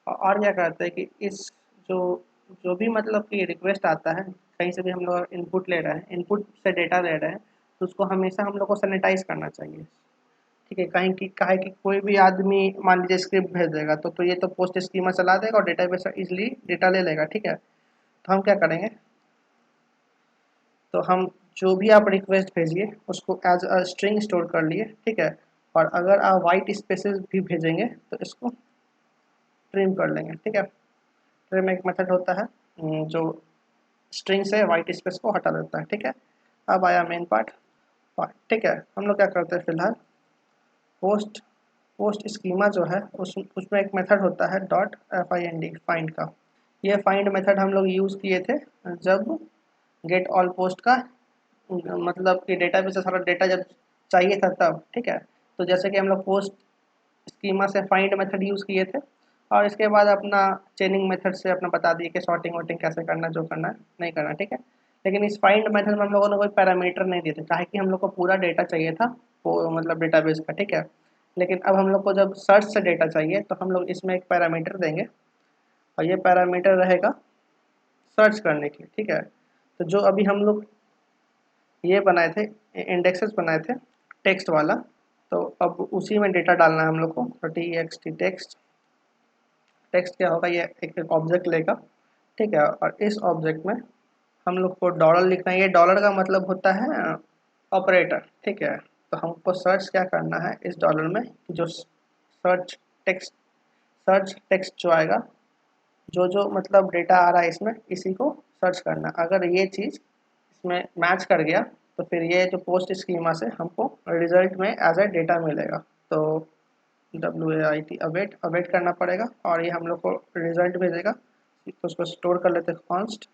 [SPEAKER 1] और क्या करते हैं कि इस जो जो भी मतलब कि रिक्वेस्ट आता है, कहीं से भी हम लोग इनपुट ले रहे हैं, इनपुट से डेटा ले रहे हैं, तो उसको हमेशा हम लोग को सैनिटाइज करना चाहिए, ठीक है। कहीं की काहे कि कोई भी आदमी मान लीजिए स्क्रिप्ट भेज देगा तो ये तो पोस्ट स्कीमा चला देगा और डेटाबेस इजीली डेटा ले लेगा, ठीक है। तो हम क्या करेंगे, तो हम जो भी आप रिक्वेस्ट भेजिए उसको एज अ स्ट्रिंग स्टोर कर लिए, ठीक है। और अगर आप वाइट स्पेसेस भी भेजेंगे तो इसको ट्रिम कर लेंगे, ठीक है। ट्रिम एक मेथड होता है जो स्ट्रिंग से वाइट स्पेस को हटा देता है, ठीक है। अब आया मेन पार्ट, ठीक है। हम लोग क्या करते हैं फिलहाल पोस्ट पोस्ट स्कीमा जो है उसमें एक मेथड होता है .find फाइंड का। ये फाइंड मेथड हम लोग यूज़ किए थे जब गेट ऑल पोस्ट का मतलब कि डेटाबेस से सारा डेटा जब चाहिए था तब, ठीक है। तो जैसे कि हम लोग पोस्ट स्कीमा से फाइंड मेथड यूज़ किए थे और इसके बाद अपना चेनिंग मेथड से अपना बता दिए कि सॉर्टिंग वॉटिंग कैसे करना, जो करना है नहीं करना, ठीक है। लेकिन इस फाइंड मेथड में हम लोगों ने कोई पैरामीटर नहीं दिए थे, काहे कि हम लोग को पूरा डेटा चाहिए था वो मतलब डेटाबेस का, ठीक है। लेकिन अब हम लोग को जब सर्च से डेटा चाहिए तो हम लोग इसमें एक पैरामीटर देंगे और ये पैरामीटर रहेगा सर्च करने के लिए, ठीक है। तो जो अभी हम लोग ये बनाए थे, इंडेक्सेस बनाए थे टेक्स्ट वाला, तो अब उसी में डेटा डालना है हम लोग को। तो टी टेक्स्ट, टेक्स्ट क्या होगा, ये एक ऑब्जेक्ट लेगा, ठीक है। और इस ऑब्जेक्ट में हम लोग को डॉलर लिखना है। ये डॉलर का मतलब होता है ऑपरेटर, ठीक है। तो हमको सर्च क्या करना है इस डॉलर में, जो सर्च टेक्स्ट जो आएगा, जो जो मतलब डेटा आ रहा है इसमें, इसी को सर्च करना। अगर ये चीज़ इसमें मैच कर गया तो फिर ये जो पोस्ट स्कीमा से हमको रिजल्ट में एज ए डेटा मिलेगा। तो WAIT अवेट अवेट करना पड़ेगा और ये हम लोग को रिजल्ट भेजेगा। तो उसको स्टोर कर लेते हैं, कॉन्स्ट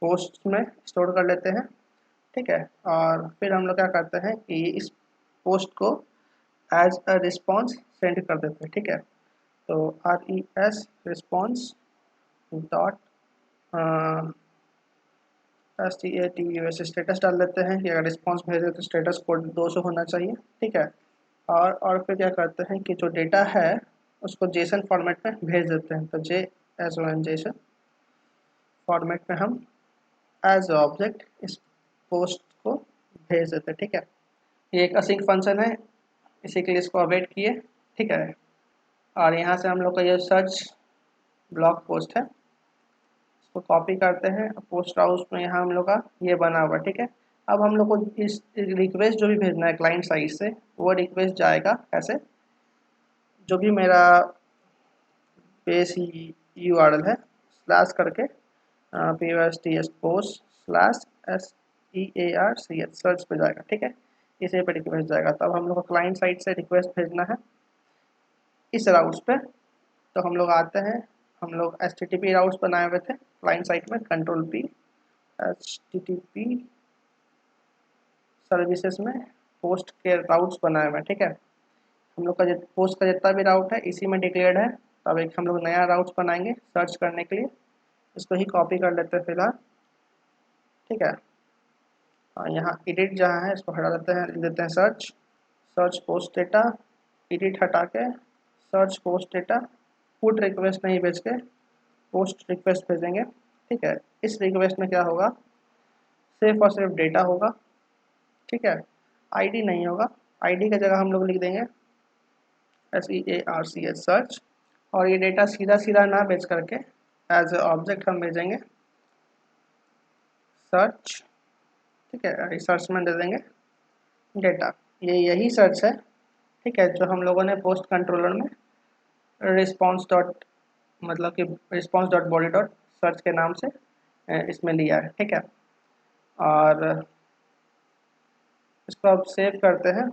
[SPEAKER 1] पोस्ट में स्टोर कर लेते हैं, ठीक है। और फिर हम लोग क्या करते हैं कि इस पोस्ट को एज अ रिस्पॉन्स सेंड कर देते हैं, ठीक है। तो RES रिस्पॉन्स डॉट स्टेटस डाल देते हैं कि अगर रिस्पॉन्स भेजे तो स्टेटस कोड 200 होना चाहिए, ठीक है। और फिर क्या करते हैं कि जो डेटा है उसको जेसन फॉर्मेट में भेज देते हैं। तो JSON जेसन फॉर्मेट में हम एज ऑब्जेक्ट इस पोस्ट को भेज देते हैं, ठीक है। ये एक असिंक फंक्शन है, इसी के लिए इसको अवेट किए, ठीक है। और यहाँ से हम लोग का ये सर्च ब्लॉक पोस्ट है, इसको कॉपी करते हैं पोस्ट हाउस में, यहाँ हम लोग का ये बना हुआ, ठीक है। अब हम लोग को इस रिक्वेस्ट जो भी भेजना है क्लाइंट साइड से, वो रिक्वेस्ट जाएगा ऐसे, जो भी मेरा बेस URL है स्लैश करके POSTS post slash SEARCH search पे जाएगा, ठीक है। इसे पे रिक्वेस्ट जाएगा। तब हम लोग को क्लाइंट साइड से रिक्वेस्ट भेजना है इस राउट्स पे। तो हम लोग आते हैं, हम लोग HTTP राउट्स बनाए हुए थे क्लाइंट साइड में, Ctrl+P HTTP सर्विसेज में पोस्ट के राउट्स बनाए हुए हैं, ठीक है। हम लोग का पोस्ट का जितना भी राउट है इसी में डिक्लेयर्ड है। तो अब एक हम लोग नया राउट्स बनाएंगे सर्च करने के लिए, इसको ही कॉपी कर लेते हैं फिलहाल, ठीक है। और यहाँ एडिट जहाँ है इसको हटा देते हैं, लिख देते हैं सर्च पोस्ट डेटा, एडिट हटा के search post data, put request नहीं भेज के पोस्ट रिक्वेस्ट भेजेंगे, ठीक है। इस रिक्वेस्ट में क्या होगा, सिर्फ और सिर्फ डेटा होगा, ठीक है। आईडी नहीं होगा, आईडी की जगह हम लोग लिख देंगे SEARCH सर्च। और ये डेटा सीधा सीधा ना भेज करके एज ए ऑब्जेक्ट हम भेजेंगे सर्च, ठीक है। सर्च में दे देंगे डेटा, ये यही सर्च है, ठीक है, जो हम लोगों ने पोस्ट कंट्रोलर में रिस्पॉन्स डॉट मतलब कि response dot body dot search के नाम से इसमें लिया है, ठीक है। और इसको अब सेव करते हैं,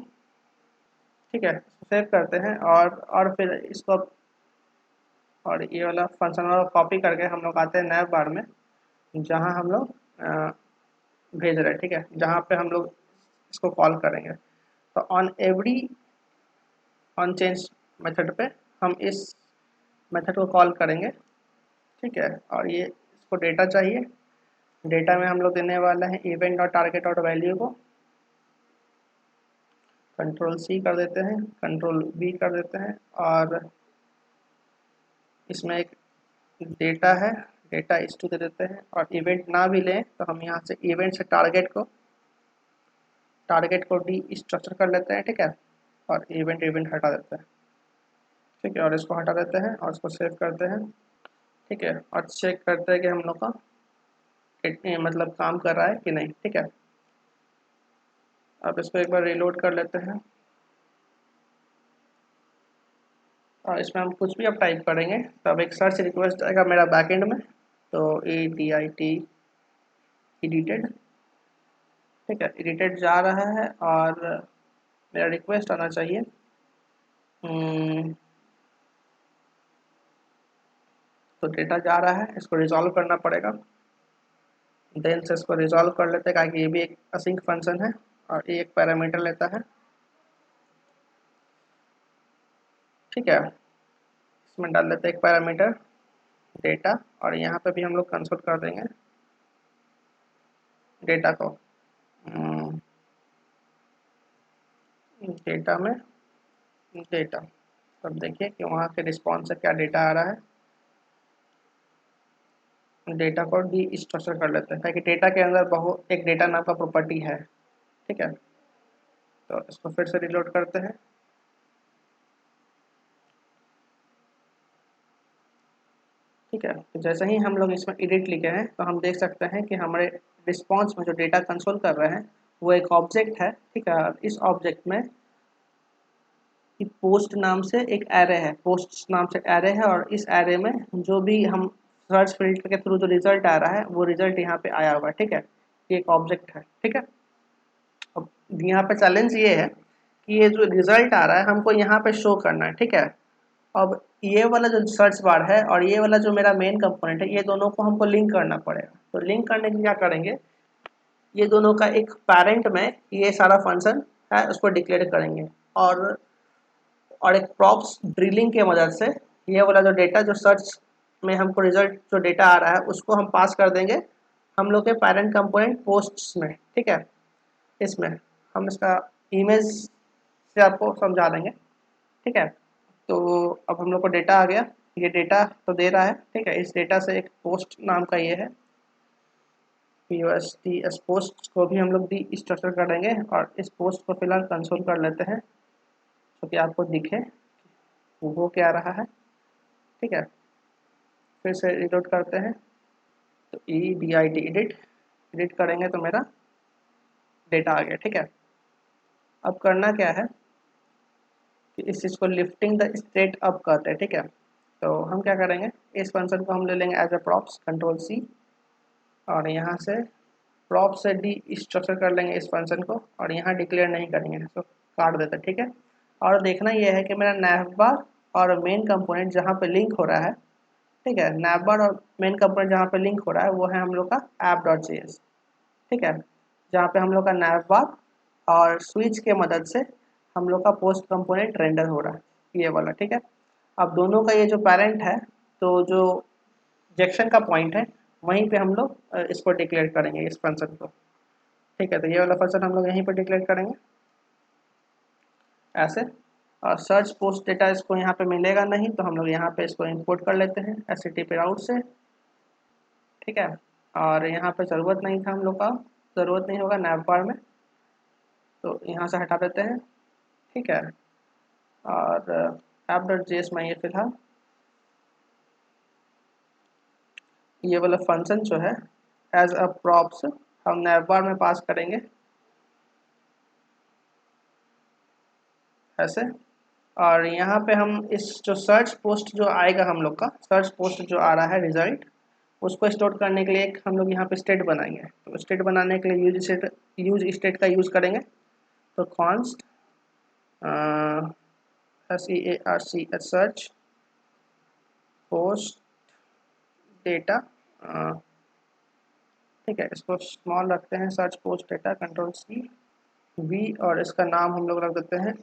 [SPEAKER 1] ठीक है, सेव करते हैं और फिर इसको और ये वाला फंक्शन वाला कॉपी करके हम लोग आते हैं नए बार में, जहाँ हम लोग भेज रहे हैं, ठीक है, जहाँ पे हम लोग इसको कॉल करेंगे। तो ऑन चेंज मेथड पे हम इस मेथड को कॉल करेंगे, ठीक है। और ये इसको डेटा चाहिए, डेटा में हम लोग देने वाला है event dot target dot value को Ctrl+C कर देते हैं, Ctrl+V कर देते हैं। और इसमें एक डेटा है, डेटा इस2 दे देते हैं। और इवेंट ना भी लें तो हम यहाँ से इवेंट से टारगेट को डी स्ट्रक्चर कर लेते हैं, ठीक है। और इवेंट हटा देते हैं, ठीक है। और इसको हटा देते हैं और इसको सेव करते हैं, ठीक है। और चेक करते हैं कि हम लोग का मतलब काम कर रहा है कि नहीं, ठीक है। अब इसको एक बार रीलोड कर लेते हैं और इसमें हम कुछ भी अब टाइप करेंगे तो अब एक सर्च रिक्वेस्ट आएगा मेरा बैकएंड में। तो ADIT एडिटेड, ठीक है, एडिटेड जा रहा है और मेरा रिक्वेस्ट आना चाहिए तो डेटा जा रहा है, इसको रिजॉल्व करना पड़ेगा। देन से इसको रिजॉल्व कर लेते हैं, क्योंकि ये भी एक असिंक फंक्शन है और ये एक पैरामीटर लेता है। ठीक है, इसमें डाल लेते हैं एक पैरामीटर डेटा, और यहाँ पे भी हम लोग कंसोल कर देंगे डेटा को। डेटा में डेटा, अब देखिए कि वहाँ के रिस्पॉन्स से क्या डेटा आ रहा है। डेटा को डी स्ट्रक्चर कर लेते हैं, ताकि डेटा के अंदर बहुत एक डेटा नाम का प्रॉपर्टी है। ठीक है, तो इसको फिर से रिलोड करते हैं। ठीक है, तो जैसे ही हम लोग इसमें एडिट लिखे हैं तो हम देख सकते हैं कि हमारे रिस्पॉन्स में जो डेटा कंसोल कर रहे हैं वो एक ऑब्जेक्ट है। ठीक है, और इस ऑब्जेक्ट में पोस्ट नाम से एक एरे है, पोस्ट नाम से एरे है, और इस एरे में जो भी हम सर्च फिल्टर के थ्रू जो रिजल्ट आ रहा है वो रिजल्ट यहाँ पे आया होगा। ठीक है, ये एक ऑब्जेक्ट है। ठीक है, अब यहाँ पे चैलेंज ये है कि ये जो रिजल्ट आ रहा है हमको यहाँ पे शो करना है। ठीक है, अब ये वाला जो सर्च बार है और ये वाला जो मेरा मेन कंपोनेंट है, ये दोनों को हमको लिंक करना पड़ेगा। तो लिंक करने के लिए क्या करेंगे, ये दोनों का एक पैरेंट में ये सारा फंक्शन है उसको डिक्लेयर करेंगे, और एक प्रॉप्स ड्रिलिंग के मदद से ये वाला जो डेटा जो सर्च में हमको रिजल्ट जो डेटा आ रहा है उसको हम पास कर देंगे हम लोग के पैरेंट कंपोनेंट पोस्ट्स में। ठीक है, इसमें हम इसका इमेज से आपको समझा देंगे। ठीक है, तो अब हम लोग को डेटा आ गया, ये डेटा तो दे रहा है। ठीक है, इस डेटा से एक पोस्ट नाम का ये है POST, इस पोस्ट को भी हम लोग डी स्ट्रक्चर कर देंगे, और इस पोस्ट को फिलहाल कंसोल कर लेते हैं तो कि आपको दिखे वो हो क्या रहा है। ठीक है, फिर से रिलोड करते हैं, तो EDIT एडिट एडिट करेंगे तो मेरा डेटा आ गया। ठीक है, अब करना क्या है कि इस चीज़ को लिफ्टिंग द स्टेट अप कहते हैं। ठीक है, तो हम क्या करेंगे, इस फंक्शन को हम ले लेंगे as a props, control C, और यहाँ से प्रॉप से डी स्ट्रक्चर कर लेंगे इस फंक्शन को, और यहाँ डिक्लेयर नहीं करेंगे तो काट देते हैं। ठीक है, और देखना यह है कि मेरा नैवबार और मेन कंपोनेंट जहाँ पे लिंक हो रहा है, ठीक है, नैवबार और मेन कंपोनेंट जहाँ पे लिंक हो रहा है वो है हम लोग का app.js। ठीक है, जहाँ पे हम लोग का नैवबार और स्विच के मदद से हम लोग का पोस्ट कंपोनेंट रेंडर हो रहा है, ये वाला। ठीक है, अब दोनों का ये जो पैरेंट है, तो जो जंक्शन का पॉइंट है वहीं पे हम लोग इसको डिक्लेयर करेंगे इस फंक्शन को। ठीक है, तो ये वाला फंक्शन हम लोग यहीं पर डिक्लेयर करेंगे ऐसे। और सर्च पोस्ट डेटा इसको यहाँ पे मिलेगा नहीं, तो हम लोग यहाँ पे इसको इंपोर्ट कर लेते हैं HTTP राउट से। ठीक है, और यहाँ पे ज़रूरत नहीं था हम लोग का, ज़रूरत नहीं होगा नैवबार में, तो यहाँ से हटा देते हैं। ठीक है, और app.js में ये फिलहाल ये वाला फंक्शन जो है एज अ प्रॉप्स हम नैवबार में पास करेंगे ऐसे। और यहाँ पे हम इस जो सर्च पोस्ट जो आएगा हम लोग का सर्च पोस्ट जो आ रहा है रिजल्ट, उसको स्टोर करने के लिए एक हम लोग यहाँ पे स्टेट बनाएंगे। तो स्टेट बनाने के लिए यूज स्टेट का यूज़ करेंगे। तो const SEARCH search post data. ठीक है, इसको स्मॉल रखते हैं, search post data, control C V, और इसका नाम हम लोग रख देते हैं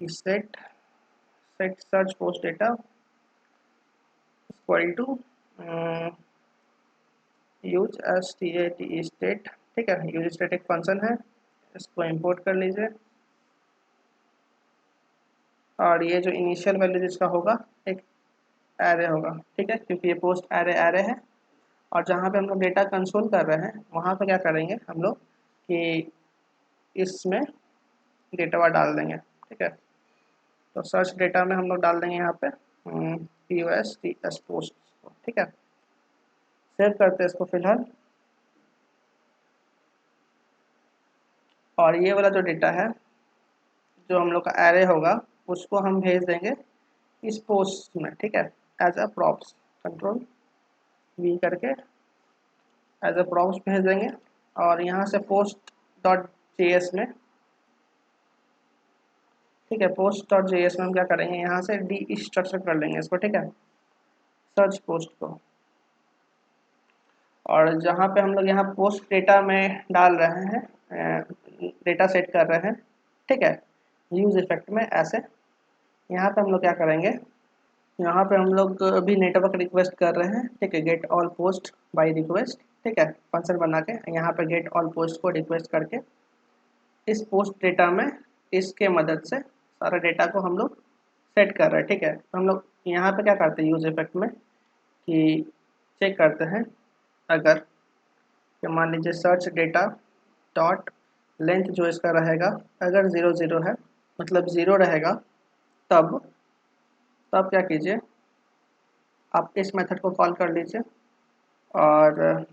[SPEAKER 1] set search post data equal to use state। ठीक है, यूज स्टेट एक फंक्शन है, इसको इंपोर्ट कर लीजिए, और ये जो इनिशियल वैल्यू जिसका होगा एक एरे होगा। ठीक है, क्योंकि ये पोस्ट एरे एरे है, और जहाँ पे हम लोग डेटा कंसोल कर रहे हैं वहाँ पे क्या करेंगे हम लोग कि इसमें डेटा डाल देंगे। ठीक है, तो सर्च डेटा में हम लोग डाल देंगे यहाँ पे POSTS पोस्ट। ठीक है, सेव करते हैं इसको फिलहाल, और ये वाला जो डेटा है जो हम लोग का एरे होगा उसको हम भेज देंगे इस पोस्ट में। ठीक है, as a props, control V करके एज अ प्रॉप्स भेज देंगे, और यहाँ से post.js में ठीक है। पोस्ट डॉट जेएस में हम क्या करेंगे, यहाँ से डी स्ट्रक्चर कर लेंगे इसको, ठीक है, सर्च पोस्ट को। और जहाँ पे हम लोग यहाँ पोस्ट डेटा में डाल रहे हैं, डेटा सेट कर रहे हैं, ठीक है, यूज इफेक्ट में ऐसे, यहाँ पे हम लोग क्या करेंगे, यहाँ पे हम लोग अभी नेटवर्क रिक्वेस्ट कर रहे हैं, ठीक है, get all post by request, ठीक है, फंक्शन बना के यहाँ पे गेट ऑल पोस्ट को रिक्वेस्ट करके इस पोस्ट डेटा में इसके मदद से सारा डेटा को हम लोग सेट कर रहे हैं, ठीक है। तो हम लोग यहाँ पे क्या करते हैं यूज इफेक्ट में कि चेक करते हैं, अगर कि मान लीजिए सर्च डेटा डॉट लेंथ जो इसका रहेगा अगर 0 0 है, मतलब 0 रहेगा, तब तब क्या कीजिए, आप इस मेथड को कॉल कर लीजिए और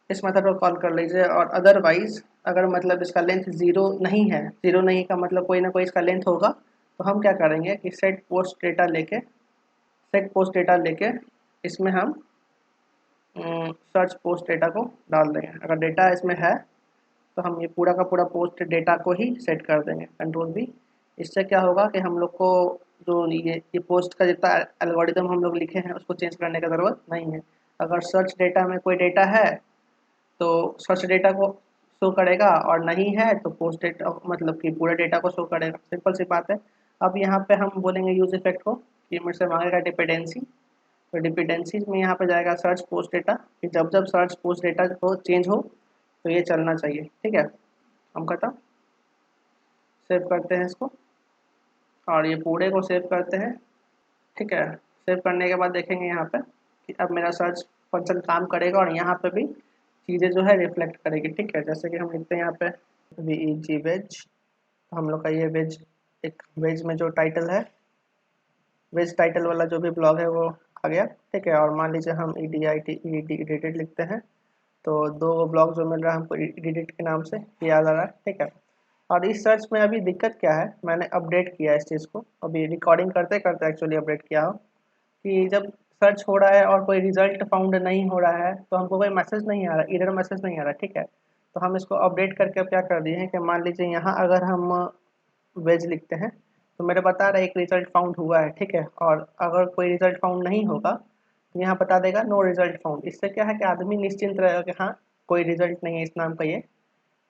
[SPEAKER 1] इस मेथड को कॉल कर लीजिए। और अदरवाइज अगर मतलब इसका लेंथ 0 नहीं है, 0 नहीं का मतलब कोई ना कोई इसका लेंथ होगा, तो हम क्या करेंगे कि सेट पोस्ट डेटा लेके इसमें हम सर्च पोस्ट डेटा को डाल देंगे। अगर डेटा इसमें है तो हम ये पूरा का पूरा पोस्ट डेटा को ही सेट कर देंगे, कंट्रोल भी। इससे क्या होगा कि हम लोग को जो ये पोस्ट का जितना एल्गोरिदम हम लोग लिखे हैं उसको चेंज करने की ज़रूरत नहीं है। अगर सर्च डेटा में कोई डेटा है तो सर्च डेटा को शो करेगा, और नहीं है तो पोस्ट डेटा मतलब कि पूरे डेटा को शो करेगा, सिंपल सी बात है। अब यहाँ पे हम बोलेंगे यूज इफेक्ट को कि मेरे से मांगेगा डिपेंडेंसी, तो डिपेंडेंसीज में यहाँ पे जाएगा सर्च पोस्ट डेटा, कि जब जब सर्च पोस्ट डेटा को चेंज हो तो ये चलना चाहिए, ठीक है। हम खत्म, सेव करते हैं इसको और ये पूरे को सेव करते हैं, ठीक है। सेव करने के बाद देखेंगे यहाँ पे कि अब मेरा सर्च फंक्शन काम करेगा और यहाँ पे भी चीज़ें जो है रिफ्लेक्ट करेगी, ठीक है। जैसे कि हम लिखते हैं यहाँ पे VEG वेज, तो हम लोग का ये वेज, एक वेज में जो टाइटल है, वेज टाइटल वाला जो भी ब्लॉग है वो आ गया, ठीक है। और मान लीजिए हम एडिटेड लिखते हैं, तो दो ब्लॉग जो मिल रहा है हमको एडिटेड के नाम से ये आ रहा है, ठीक है। और इस सर्च में अभी दिक्कत क्या है, मैंने अपडेट किया इस चीज़ को, अभी रिकॉर्डिंग करते करते एक्चुअली अपडेट किया हो, कि जब सर्च हो रहा है और कोई रिजल्ट फाउंड नहीं हो रहा है तो हमको कोई मैसेज नहीं आ रहा, एरर मैसेज नहीं आ रहा, ठीक है। तो हम इसको अपडेट करके अब क्या कर दिए हैं कि मान लीजिए यहाँ अगर हम वेज लिखते हैं तो मेरे बता रहा है एक रिजल्ट फाउंड हुआ है, ठीक है। और अगर कोई रिजल्ट फाउंड नहीं होगा तो यहाँ बता देगा नो रिजल्ट फाउंड। इससे क्या है कि आदमी निश्चिंत रहेगा कि हाँ कोई रिजल्ट नहीं है इस नाम का ये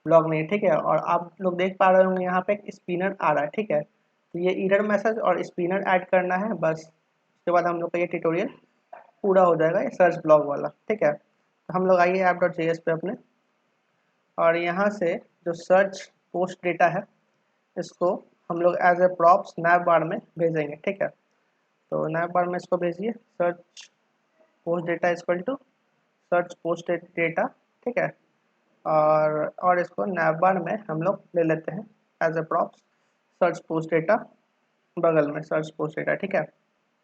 [SPEAKER 1] ब्लॉग में, ठीक है। और आप लोग देख पा रहे होंगे यहाँ पे एक स्पिनर आ रहा है, ठीक है। तो ये एरर मैसेज और स्पिनर ऐड करना है बस, उसके बाद हम लोग का ये ट्यूटोरियल पूरा हो जाएगा, ये सर्च ब्लॉग वाला, ठीक है। तो हम लोग आइए app.js पे अपने, और यहाँ से जो सर्च पोस्ट डेटा है इसको हम लोग एज ए प्रॉप्स नैव बार में भेजेंगे, ठीक है। तो नैव बार में इसको भेजिए search post data equal to search post data, ठीक है। और इसको नैव बार में हम लोग ले लेते हैं as a props search post data, बगल में सर्च पोस्ट डेटा, ठीक है।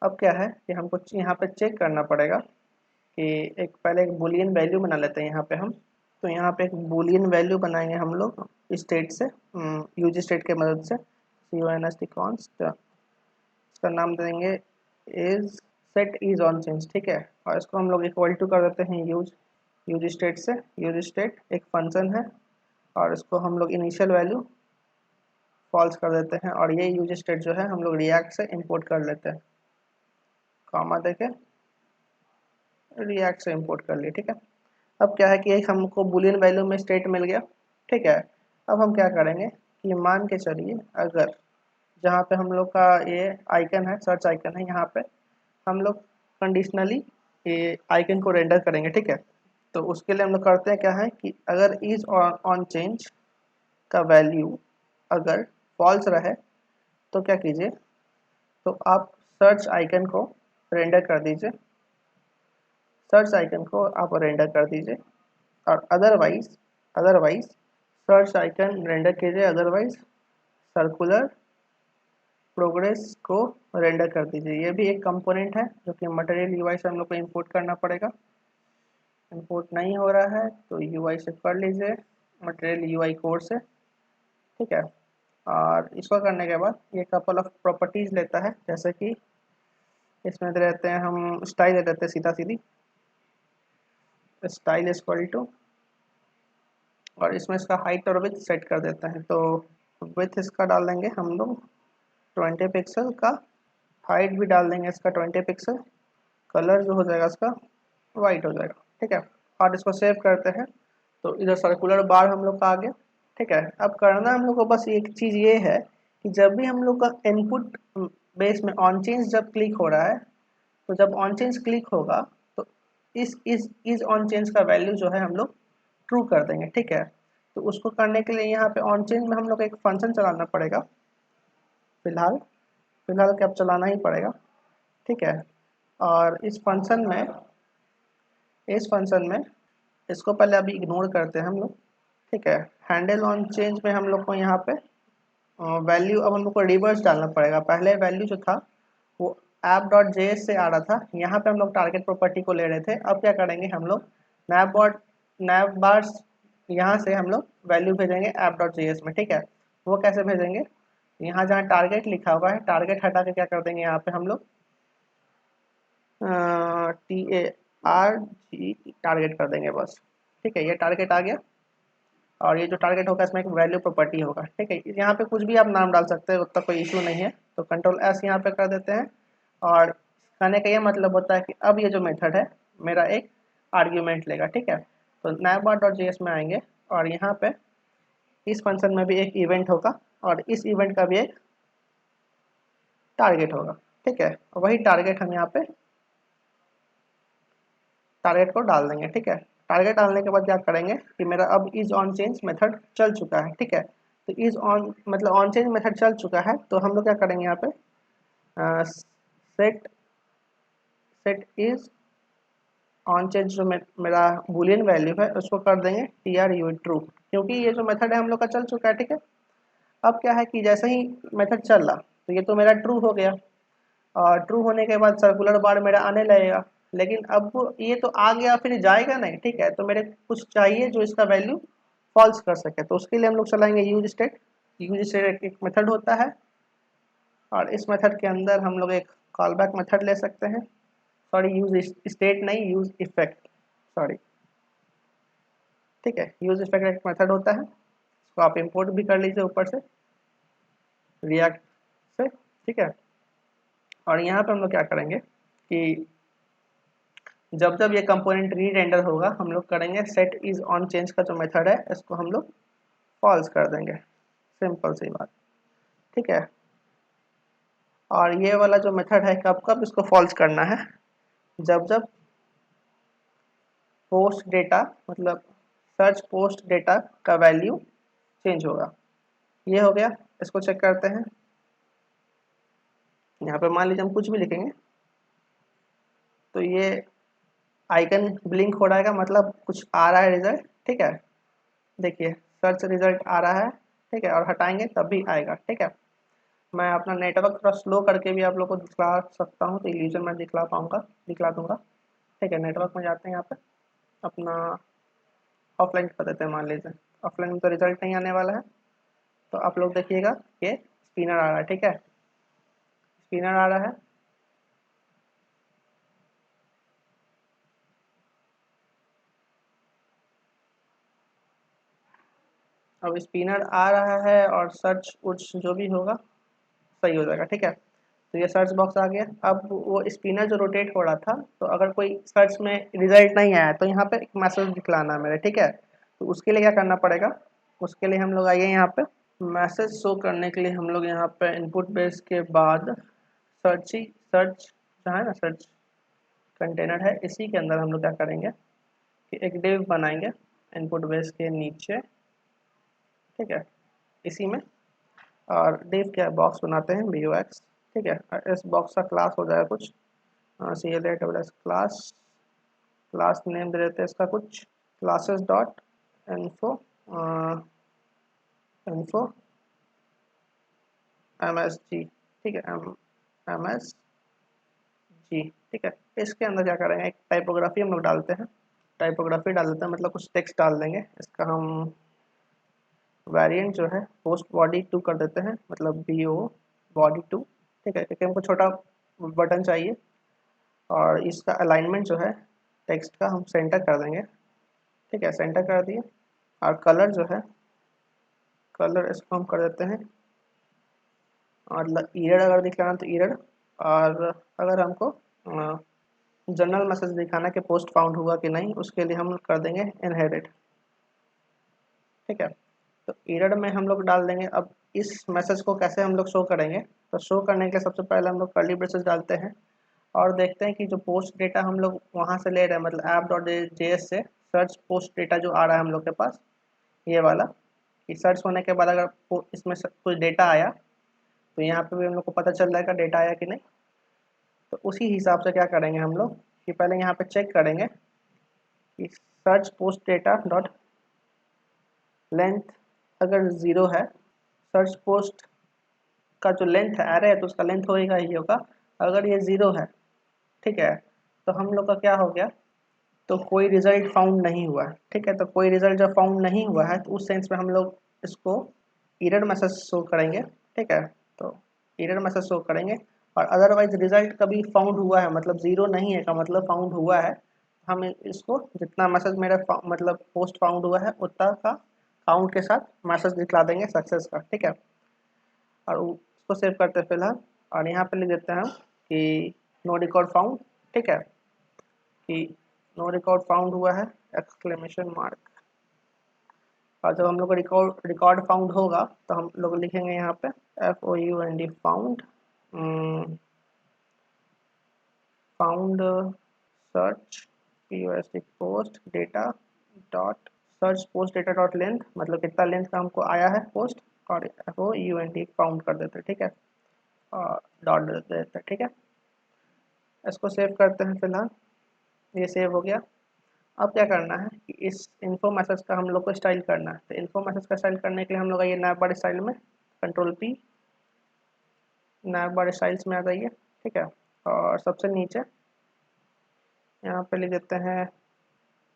[SPEAKER 1] अब क्या है कि हमको यहाँ पे चेक करना पड़ेगा कि एक पहले एक बुलियन वैल्यू बना लेते हैं यहाँ पे हम। तो यहाँ पे एक बुलियन वैल्यू बनाएंगे हम लोग स्टेट से, यूज स्टेट के मदद से, CONST कॉन्स्ट, इसका नाम देंगे is set is on change, ठीक है। और इसको हम लोग इक्वल टू कर देते हैं यूज स्टेट से, यूज स्टेट एक फंक्शन है और इसको हम लोग इनिशियल वैल्यू फॉल्स कर देते हैं, और ये यूज स्टेट जो है हम लोग रिएक्ट से इंपोर्ट कर लेते हैं, कॉमा देके रिएक्ट से इंपोर्ट कर लिए, ठीक है। अब क्या है कि एक हमको बुलियन वैल्यू में स्टेट मिल गया, ठीक है। अब हम क्या करेंगे कि मान के चलिए अगर जहाँ पे हम लोग का ये आइकन है, सर्च आइकन है, यहाँ पे हम लोग कंडीशनली ये आइकन को रेंडर करेंगे, ठीक है। तो उसके लिए हम लोग करते हैं क्या है कि अगर इज ऑन चेंज का वैल्यू अगर फॉल्स रहे तो क्या कीजिए, तो आप सर्च आइकन को रेंडर कर दीजिए, सर्च आइकन को आप रेंडर कर दीजिए। और अदरवाइज सर्च आइकन रेंडर कीजिए, अदरवाइज सर्कुलर प्रोग्रेस को रेंडर कर दीजिए। ये भी एक कंपोनेंट है जो कि मटेरियल यूआई से हम लोग को इंपोर्ट करना पड़ेगा। इंपोर्ट नहीं हो रहा है तो यूआई से कर लीजिए, मटेरियल यूआई कोड से, ठीक है। और इसको करने के बाद ये कपल ऑफ प्रॉपर्टीज लेता है, जैसे कि इसमें दे देते हैं हम स्टाइल दे देते हैं, सीधा सीधी स्टाइल इक्वल टू, और इसमें इसका हाइट और विड्थ सेट कर देते हैं। तो विड्थ इसका डाल देंगे हम लोग 20 पिक्सल का, हाइट भी डाल देंगे इसका 20 पिक्सल, कलर जो हो जाएगा इसका वाइट हो जाएगा, ठीक है। और इसको सेव करते हैं। तो इधर सर्कुलर बार हम लोग का आ गया, ठीक है। अब करना हम लोग को बस एक चीज़ ये है कि जब भी हम लोग का इनपुट बेस में ऑन चेंज जब क्लिक हो रहा है, तो जब ऑन चेंज क्लिक होगा तो इस ऑन चेंज का वैल्यू जो है हम लोग ट्रू कर देंगे, ठीक है। तो उसको करने के लिए यहाँ पे ऑन चेंज में हम लोग एक फंक्शन चलाना पड़ेगा, फिलहाल फिलहाल क्या अब चलाना ही पड़ेगा, ठीक है। और इस फंक्शन में इसको पहले अभी इग्नोर करते हैं हम लोग, ठीक है। हैंडल ऑन चेंज में हम लोग को यहाँ पे वैल्यू अब हम लोग को रिवर्स डालना पड़ेगा। पहले वैल्यू जो था वो app.js से आ रहा था, यहाँ पे हम लोग टारगेट प्रॉपर्टी को ले रहे थे। अब क्या करेंगे हम लोग, navbars यहाँ से हम लोग वैल्यू भेजेंगे app.js में, ठीक है। वो कैसे भेजेंगे, यहाँ जहाँ टारगेट लिखा हुआ है, टारगेट हटा के क्या कर देंगे यहाँ पे हम लोग TARG टारगेट कर देंगे बस, ठीक है। ये टारगेट आ गया और ये जो टारगेट होगा इसमें एक वैल्यू प्रॉपर्टी होगा, ठीक है। यहाँ पे कुछ भी आप नाम डाल सकते हैं, उतना कोई इशू नहीं है। तो Ctrl+S यहाँ पे कर देते हैं और कहने का ये मतलब होता है कि अब ये जो मेथड है मेरा एक आर्ग्यूमेंट लेगा, ठीक है। तो navbar.js में आएंगे और यहाँ पे इस फंक्शन में भी एक इवेंट होगा और इस इवेंट का भी एक टारगेट होगा, ठीक है। वही टारगेट हम यहाँ पे टारगेट को डाल देंगे, ठीक है। टारगेट डालने के बाद क्या करेंगे कि मेरा अब इज ऑन चेंज मेथड चल चुका है, ठीक है। तो इज ऑन मतलब ऑन चेंज मेथड चल चुका है, तो हम लोग क्या करेंगे यहाँ पे set set is on change जो मेरा बुलियन वैल्यू है उसको कर देंगे TRU क्योंकि ये जो मेथड है हम लोग का चल चुका है, ठीक है। अब क्या है कि जैसे ही मेथड चल रहा तो ये तो मेरा ट्रू हो गया और ट्रू होने के बाद सर्कुलर बार मेरा आने लगेगा, लेकिन अब ये तो आ गया फिर जाएगा नहीं, ठीक है। तो मेरे कुछ चाहिए जो इसका वैल्यू फॉल्स कर सके, तो उसके लिए हम लोग चलाएंगे यूज स्टेट एक मेथड होता है और इस मेथड के अंदर हम लोग एक कॉल बैक मेथड ले सकते हैं, सॉरी यूज स्टेट नहीं, यूज इफेक्ट, सॉरी, ठीक है। यूज इफेक्ट एक मेथड होता है, इसको आप इंपोर्ट भी कर लीजिए ऊपर से रिएक्ट से, ठीक है। और यहाँ पे हम लोग क्या करेंगे कि जब जब ये कंपोनेंट री रेंडर होगा हम लोग करेंगे सेट इज ऑन चेंज का जो मेथड है इसको हम लोग फॉल्स कर देंगे, सिंपल सी बात, ठीक है। और ये वाला जो मेथड है कब कब इसको फॉल्स करना है, जब जब पोस्ट डेटा मतलब सर्च पोस्ट डेटा का वैल्यू चेंज होगा। ये हो गया, इसको चेक करते हैं। यहाँ पे मान लीजिए हम कुछ भी लिखेंगे तो ये आइकन ब्लिंक हो रहेगा, मतलब कुछ आ रहा है रिजल्ट, ठीक है। देखिए सर्च रिजल्ट आ रहा है, ठीक है, और हटाएंगे तब भी आएगा, ठीक है। मैं अपना नेटवर्क थोड़ा स्लो करके भी आप लोग को दिखला सकता हूँ, तो इल्यूजन में दिखला दूंगा, ठीक है। नेटवर्क में जाते हैं, यहाँ पे अपना ऑफलाइन कर देते हैं, मान लीजिए ऑफलाइन में तो रिजल्ट नहीं आने वाला है। तो आप लोग देखिएगा ये स्पिनर आ रहा है, ठीक है, स्पिनर आ रहा है। अब स्पिनर आ रहा है और सर्च उर्च जो भी होगा सही हो जाएगा, ठीक है। तो ये सर्च बॉक्स आ गया। अब वो स्पिनर जो रोटेट हो रहा था, तो अगर कोई सर्च में रिजल्ट नहीं आया तो यहाँ पे एक मैसेज दिखलाना है मेरे, ठीक है। तो उसके लिए क्या करना पड़ेगा, उसके लिए हम लोग आइए यहाँ पे मैसेज शो करने के लिए हम लोग यहाँ पे इनपुट बेस के बाद सर्च जहाँ है ना, सर्च कंटेनर है, इसी के अंदर हम लोग क्या करेंगे कि एक डिव बनाएंगे इनपुट बेस के नीचे, ठीक है, इसी में। और डिव क्या बॉक्स बनाते हैं BOX, ठीक है। इस बॉक्स का क्लास हो जाएगा कुछ CLA क्लास, क्लास नेम दे देते हैं इसका कुछ classes dot info info MSG, ठीक है, MSG, ठीक है। इसके अंदर क्या करेंगे, एक टाइपोग्राफी हम लोग डालते हैं, टाइपोग्राफी डाल देते हैं मतलब कुछ टेक्स्ट डाल देंगे। इसका हम वेरिएंट जो है पोस्ट बॉडी 2 कर देते हैं, मतलब BO बॉडी 2, ठीक है, क्योंकि हमको छोटा बटन चाहिए। और इसका अलाइनमेंट जो है टेक्स्ट का हम सेंटर कर देंगे, ठीक है, सेंटर कर दिए। और कलर जो है, कलर इसको हम कर देते हैं और ईरर अगर दिखाना तो ईरर, और अगर हमको जनरल मैसेज दिखाना कि पोस्ट फाउंड हुआ कि नहीं, उसके लिए हम कर देंगे इनहेरिट। ठीक है, तो एरर में हम लोग डाल देंगे। अब इस मैसेज को कैसे हम लोग शो करेंगे, तो शो करने के लिए सबसे पहले हम लोग कर्ली ब्रेसेस डालते हैं और देखते हैं कि जो पोस्ट डेटा हम लोग वहाँ से ले रहे हैं, मतलब app.js से सर्च पोस्ट डेटा जो आ रहा है हम लोग के पास, ये वाला, कि सर्च होने के बाद अगर इसमें कुछ डेटा आया तो यहाँ पे भी हम लोग को पता चल जाएगा डेटा आया कि नहीं। तो उसी हिसाब से क्या करेंगे हम लोग कि पहले यहाँ पे चेक करेंगे कि search post data dot length अगर 0 है, सर्च पोस्ट का जो लेंथ है एरे है तो उसका लेंथ होगा ही होगा। अगर ये 0 है, ठीक है, तो हम लोग का क्या हो गया, तो कोई रिजल्ट फाउंड नहीं हुआ है। ठीक है, तो कोई रिजल्ट जब फाउंड नहीं हुआ है तो उस सेंस में हम लोग इसको एरर मैसेज शो करेंगे। ठीक है, तो एरर मैसेज शो करेंगे। और अदरवाइज रिजल्ट कभी फाउंड हुआ है, मतलब 0 नहीं है का मतलब फाउंड हुआ है, हम इसको जितना मैसेज मेरा मतलब पोस्ट फाउंड हुआ है उतना का काउंट के साथ मैसेज दिखला देंगे सक्सेस का। ठीक है, और उसको सेव करते हैं फिलहाल, और यहाँ पे लिख देते हैं हम कि नो रिकॉर्ड फाउंड। ठीक है, कि नो रिकॉर्ड फाउंड हुआ है एक्सक्लेमेशन मार्क। और जब हम लोग को रिकॉर्ड फाउंड होगा तो हम लोग लिखेंगे यहाँ पे FOUND found, found search POST post data dot search post data dot length, मतलब कितना लेंथ का हमको आया है पोस्ट, और FOUND फाउंड कर देते हैं। ठीक है, और डॉट दे देते हैं। ठीक है, इसको सेव करते हैं फिलहाल, ये सेव हो गया। अब क्या करना है कि इस इन्फो मैसेज का हम लोग को स्टाइल करना है। तो इन्फो मैसेज का स्टाइल करने के लिए हम लोग आइए नैव बार स्टाइल में, कंट्रोल P, नैव बार स्टाइल्स में आ जाइए। ठीक है, और सबसे नीचे यहाँ पे लिख देते हैं,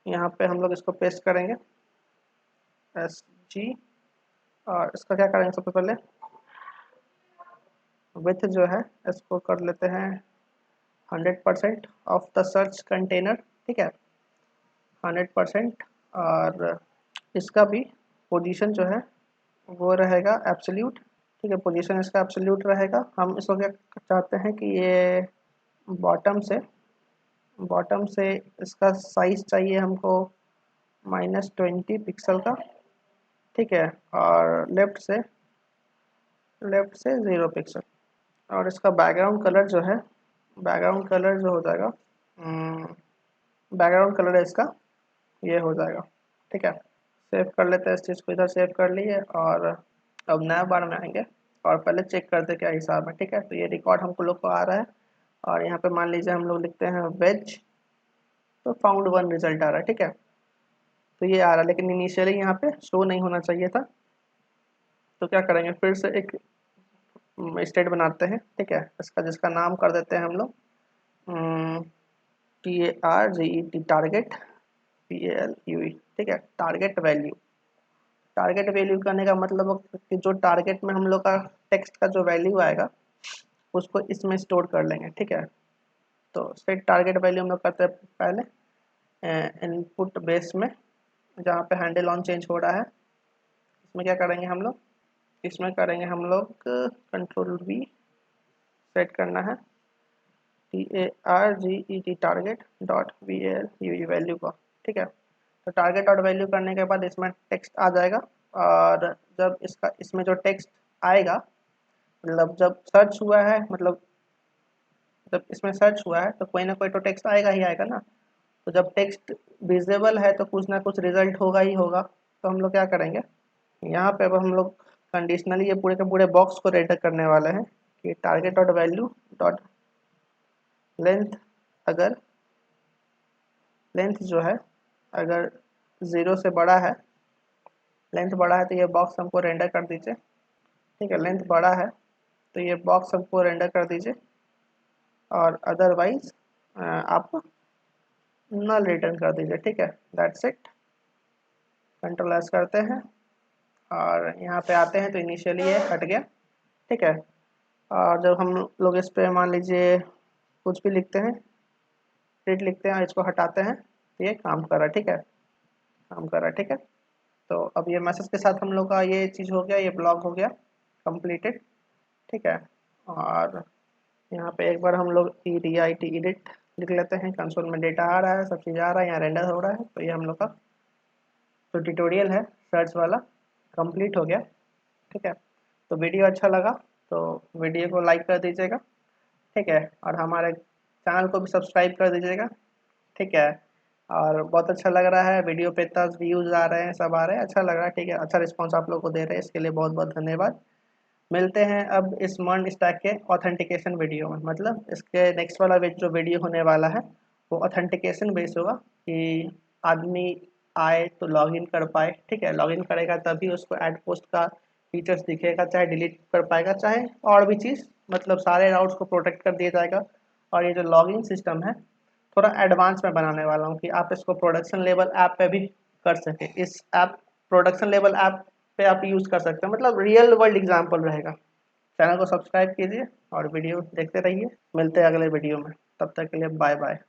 [SPEAKER 1] यहाँ पे हम लोग इसको पेस्ट करेंगे SG, और इसका क्या करेंगे सबसे पहले विथ जो है इसको कर लेते हैं 100% ऑफ द सर्च कंटेनर। ठीक है, 100%, और इसका भी पोजीशन जो है वो रहेगा एब्सोल्यूट। ठीक है, पोजीशन इसका एब्सोल्यूट रहेगा। हम इसको क्या चाहते हैं कि ये बॉटम से इसका साइज चाहिए हमको -20 पिक्सल का। ठीक है, और लेफ्ट से 0 पिक्सल, और इसका बैकग्राउंड कलर जो है, बैकग्राउंड कलर जो हो जाएगा, बैकग्राउंड कलर है इसका ये हो जाएगा। ठीक है, सेव कर लेते हैं इस चीज़ को, इधर सेव कर लिए, और अब नया बार में आएंगे और पहले चेक करते क्या हिसाब है। ठीक है, तो ये रिकॉर्ड हमको लोग को आ रहा है, और यहाँ पे मान लीजिए हम लोग लिखते हैं वेज, तो फाउंड 1 रिजल्ट आ रहा है। ठीक है, तो ये आ रहा है, लेकिन इनिशियली यहाँ पे शो नहीं होना चाहिए था। तो क्या करेंगे, फिर से एक स्टेट बनाते हैं। ठीक है, इसका जिसका नाम कर देते हैं हम लोग TARGET, टारगेट PALUE। ठीक है, टारगेट वैल्यू। टारगेट वैल्यू करने का मतलब कि जो टारगेट में हम लोग का टेक्स्ट का जो वैल्यू आएगा उसको इसमें स्टोर कर लेंगे। ठीक है, तो सेट टारगेट वैल्यू हम लोग करते हैं पहले इनपुट बेस में, जहाँ पे हैंडल ऑन चेंज हो रहा है। इसमें क्या करेंगे हम लोग, इसमें करेंगे हम लोग कंट्रोल V, सेट करना है TARGET target dot VALUE value को। ठीक है, तो टारगेट डॉट वैल्यू करने के बाद इसमें टेक्स्ट आ जाएगा, और जब इसमें जो टेक्स्ट आएगा, मतलब जब सर्च हुआ है, मतलब जब इसमें सर्च हुआ है तो कोई ना कोई तो टेक्स्ट आएगा ही आएगा ना। तो जब टेक्स्ट विजिबल है तो कुछ ना कुछ रिजल्ट होगा ही होगा। तो हम लोग क्या करेंगे, यहाँ पे अब हम लोग कंडीशनली ये पूरे के पूरे बॉक्स को रेडर करने वाले हैं कि target dot value dot length, अगर लेंथ जो है अगर 0 से बड़ा है, लेंथ बड़ा है तो ये बॉक्स हमको रेंडर कर दीजिए। ठीक है, लेंथ बड़ा है तो ये बॉक्स हमको रेंडर कर दीजिए, और अदरवाइज आप नल रिटर्न कर दीजिए। ठीक है, दैट्स इट। कंट्रोल एस करते हैं और यहाँ पे आते हैं तो इनिशियली ये हट गया। ठीक है, और जब हम लोग इस पे मान लीजिए कुछ भी लिखते हैं, प्रिंट लिखते हैं और इसको हटाते हैं तो ये काम कर रहा है। ठीक है, काम कर रहा है। ठीक है, तो अब ये मैसेज के साथ हम लोग का ये चीज़ हो गया, ये ब्लॉक हो गया कंप्लीटेड। ठीक है। और यहाँ पे एक बार हम लोग EDIT एडिट लिख लेते हैं, कंसोल में डेटा आ रहा है, सब चीज़ आ रहा है, यहाँ रेंडर हो रहा है। तो ये हम लोग का जो ट्यूटोरियल है सर्च वाला कंप्लीट हो गया। ठीक है, तो वीडियो अच्छा लगा तो वीडियो को लाइक कर दीजिएगा। ठीक है, और हमारे चैनल को भी सब्सक्राइब कर दीजिएगा। ठीक है, और बहुत अच्छा लग रहा है, वीडियो पे इतना व्यूज़ आ रहे हैं, सब आ रहे हैं, अच्छा लग रहा है। ठीक है, अच्छा रिस्पांस आप लोग को दे रहे हैं, इसके लिए बहुत बहुत धन्यवाद। मिलते हैं अब इस मर्न स्टैक के ऑथेंटिकेशन वीडियो में, मतलब इसके नेक्स्ट वाला जो वीडियो होने वाला है वो ऑथेंटिकेशन बेस होगा कि आदमी आए तो लॉगिन कर पाए। ठीक है, लॉगिन करेगा तभी उसको ऐड पोस्ट का फीचर्स दिखेगा, चाहे डिलीट कर पाएगा, चाहे और भी चीज़, मतलब सारे राउट्स को प्रोटेक्ट कर दिया जाएगा। और ये जो लॉगिन सिस्टम है थोड़ा एडवांस में बनाने वाला हूँ कि आप इसको प्रोडक्शन लेवल ऐप पे भी कर सकें। इस ऐप प्रोडक्शन लेवल ऐप पे आप यूज़ कर सकते हैं, मतलब रियल वर्ल्ड एग्जाम्पल रहेगा। चैनल को सब्सक्राइब कीजिए और वीडियो देखते रहिए। मिलते हैं अगले वीडियो में, तब तक के लिए बाय बाय।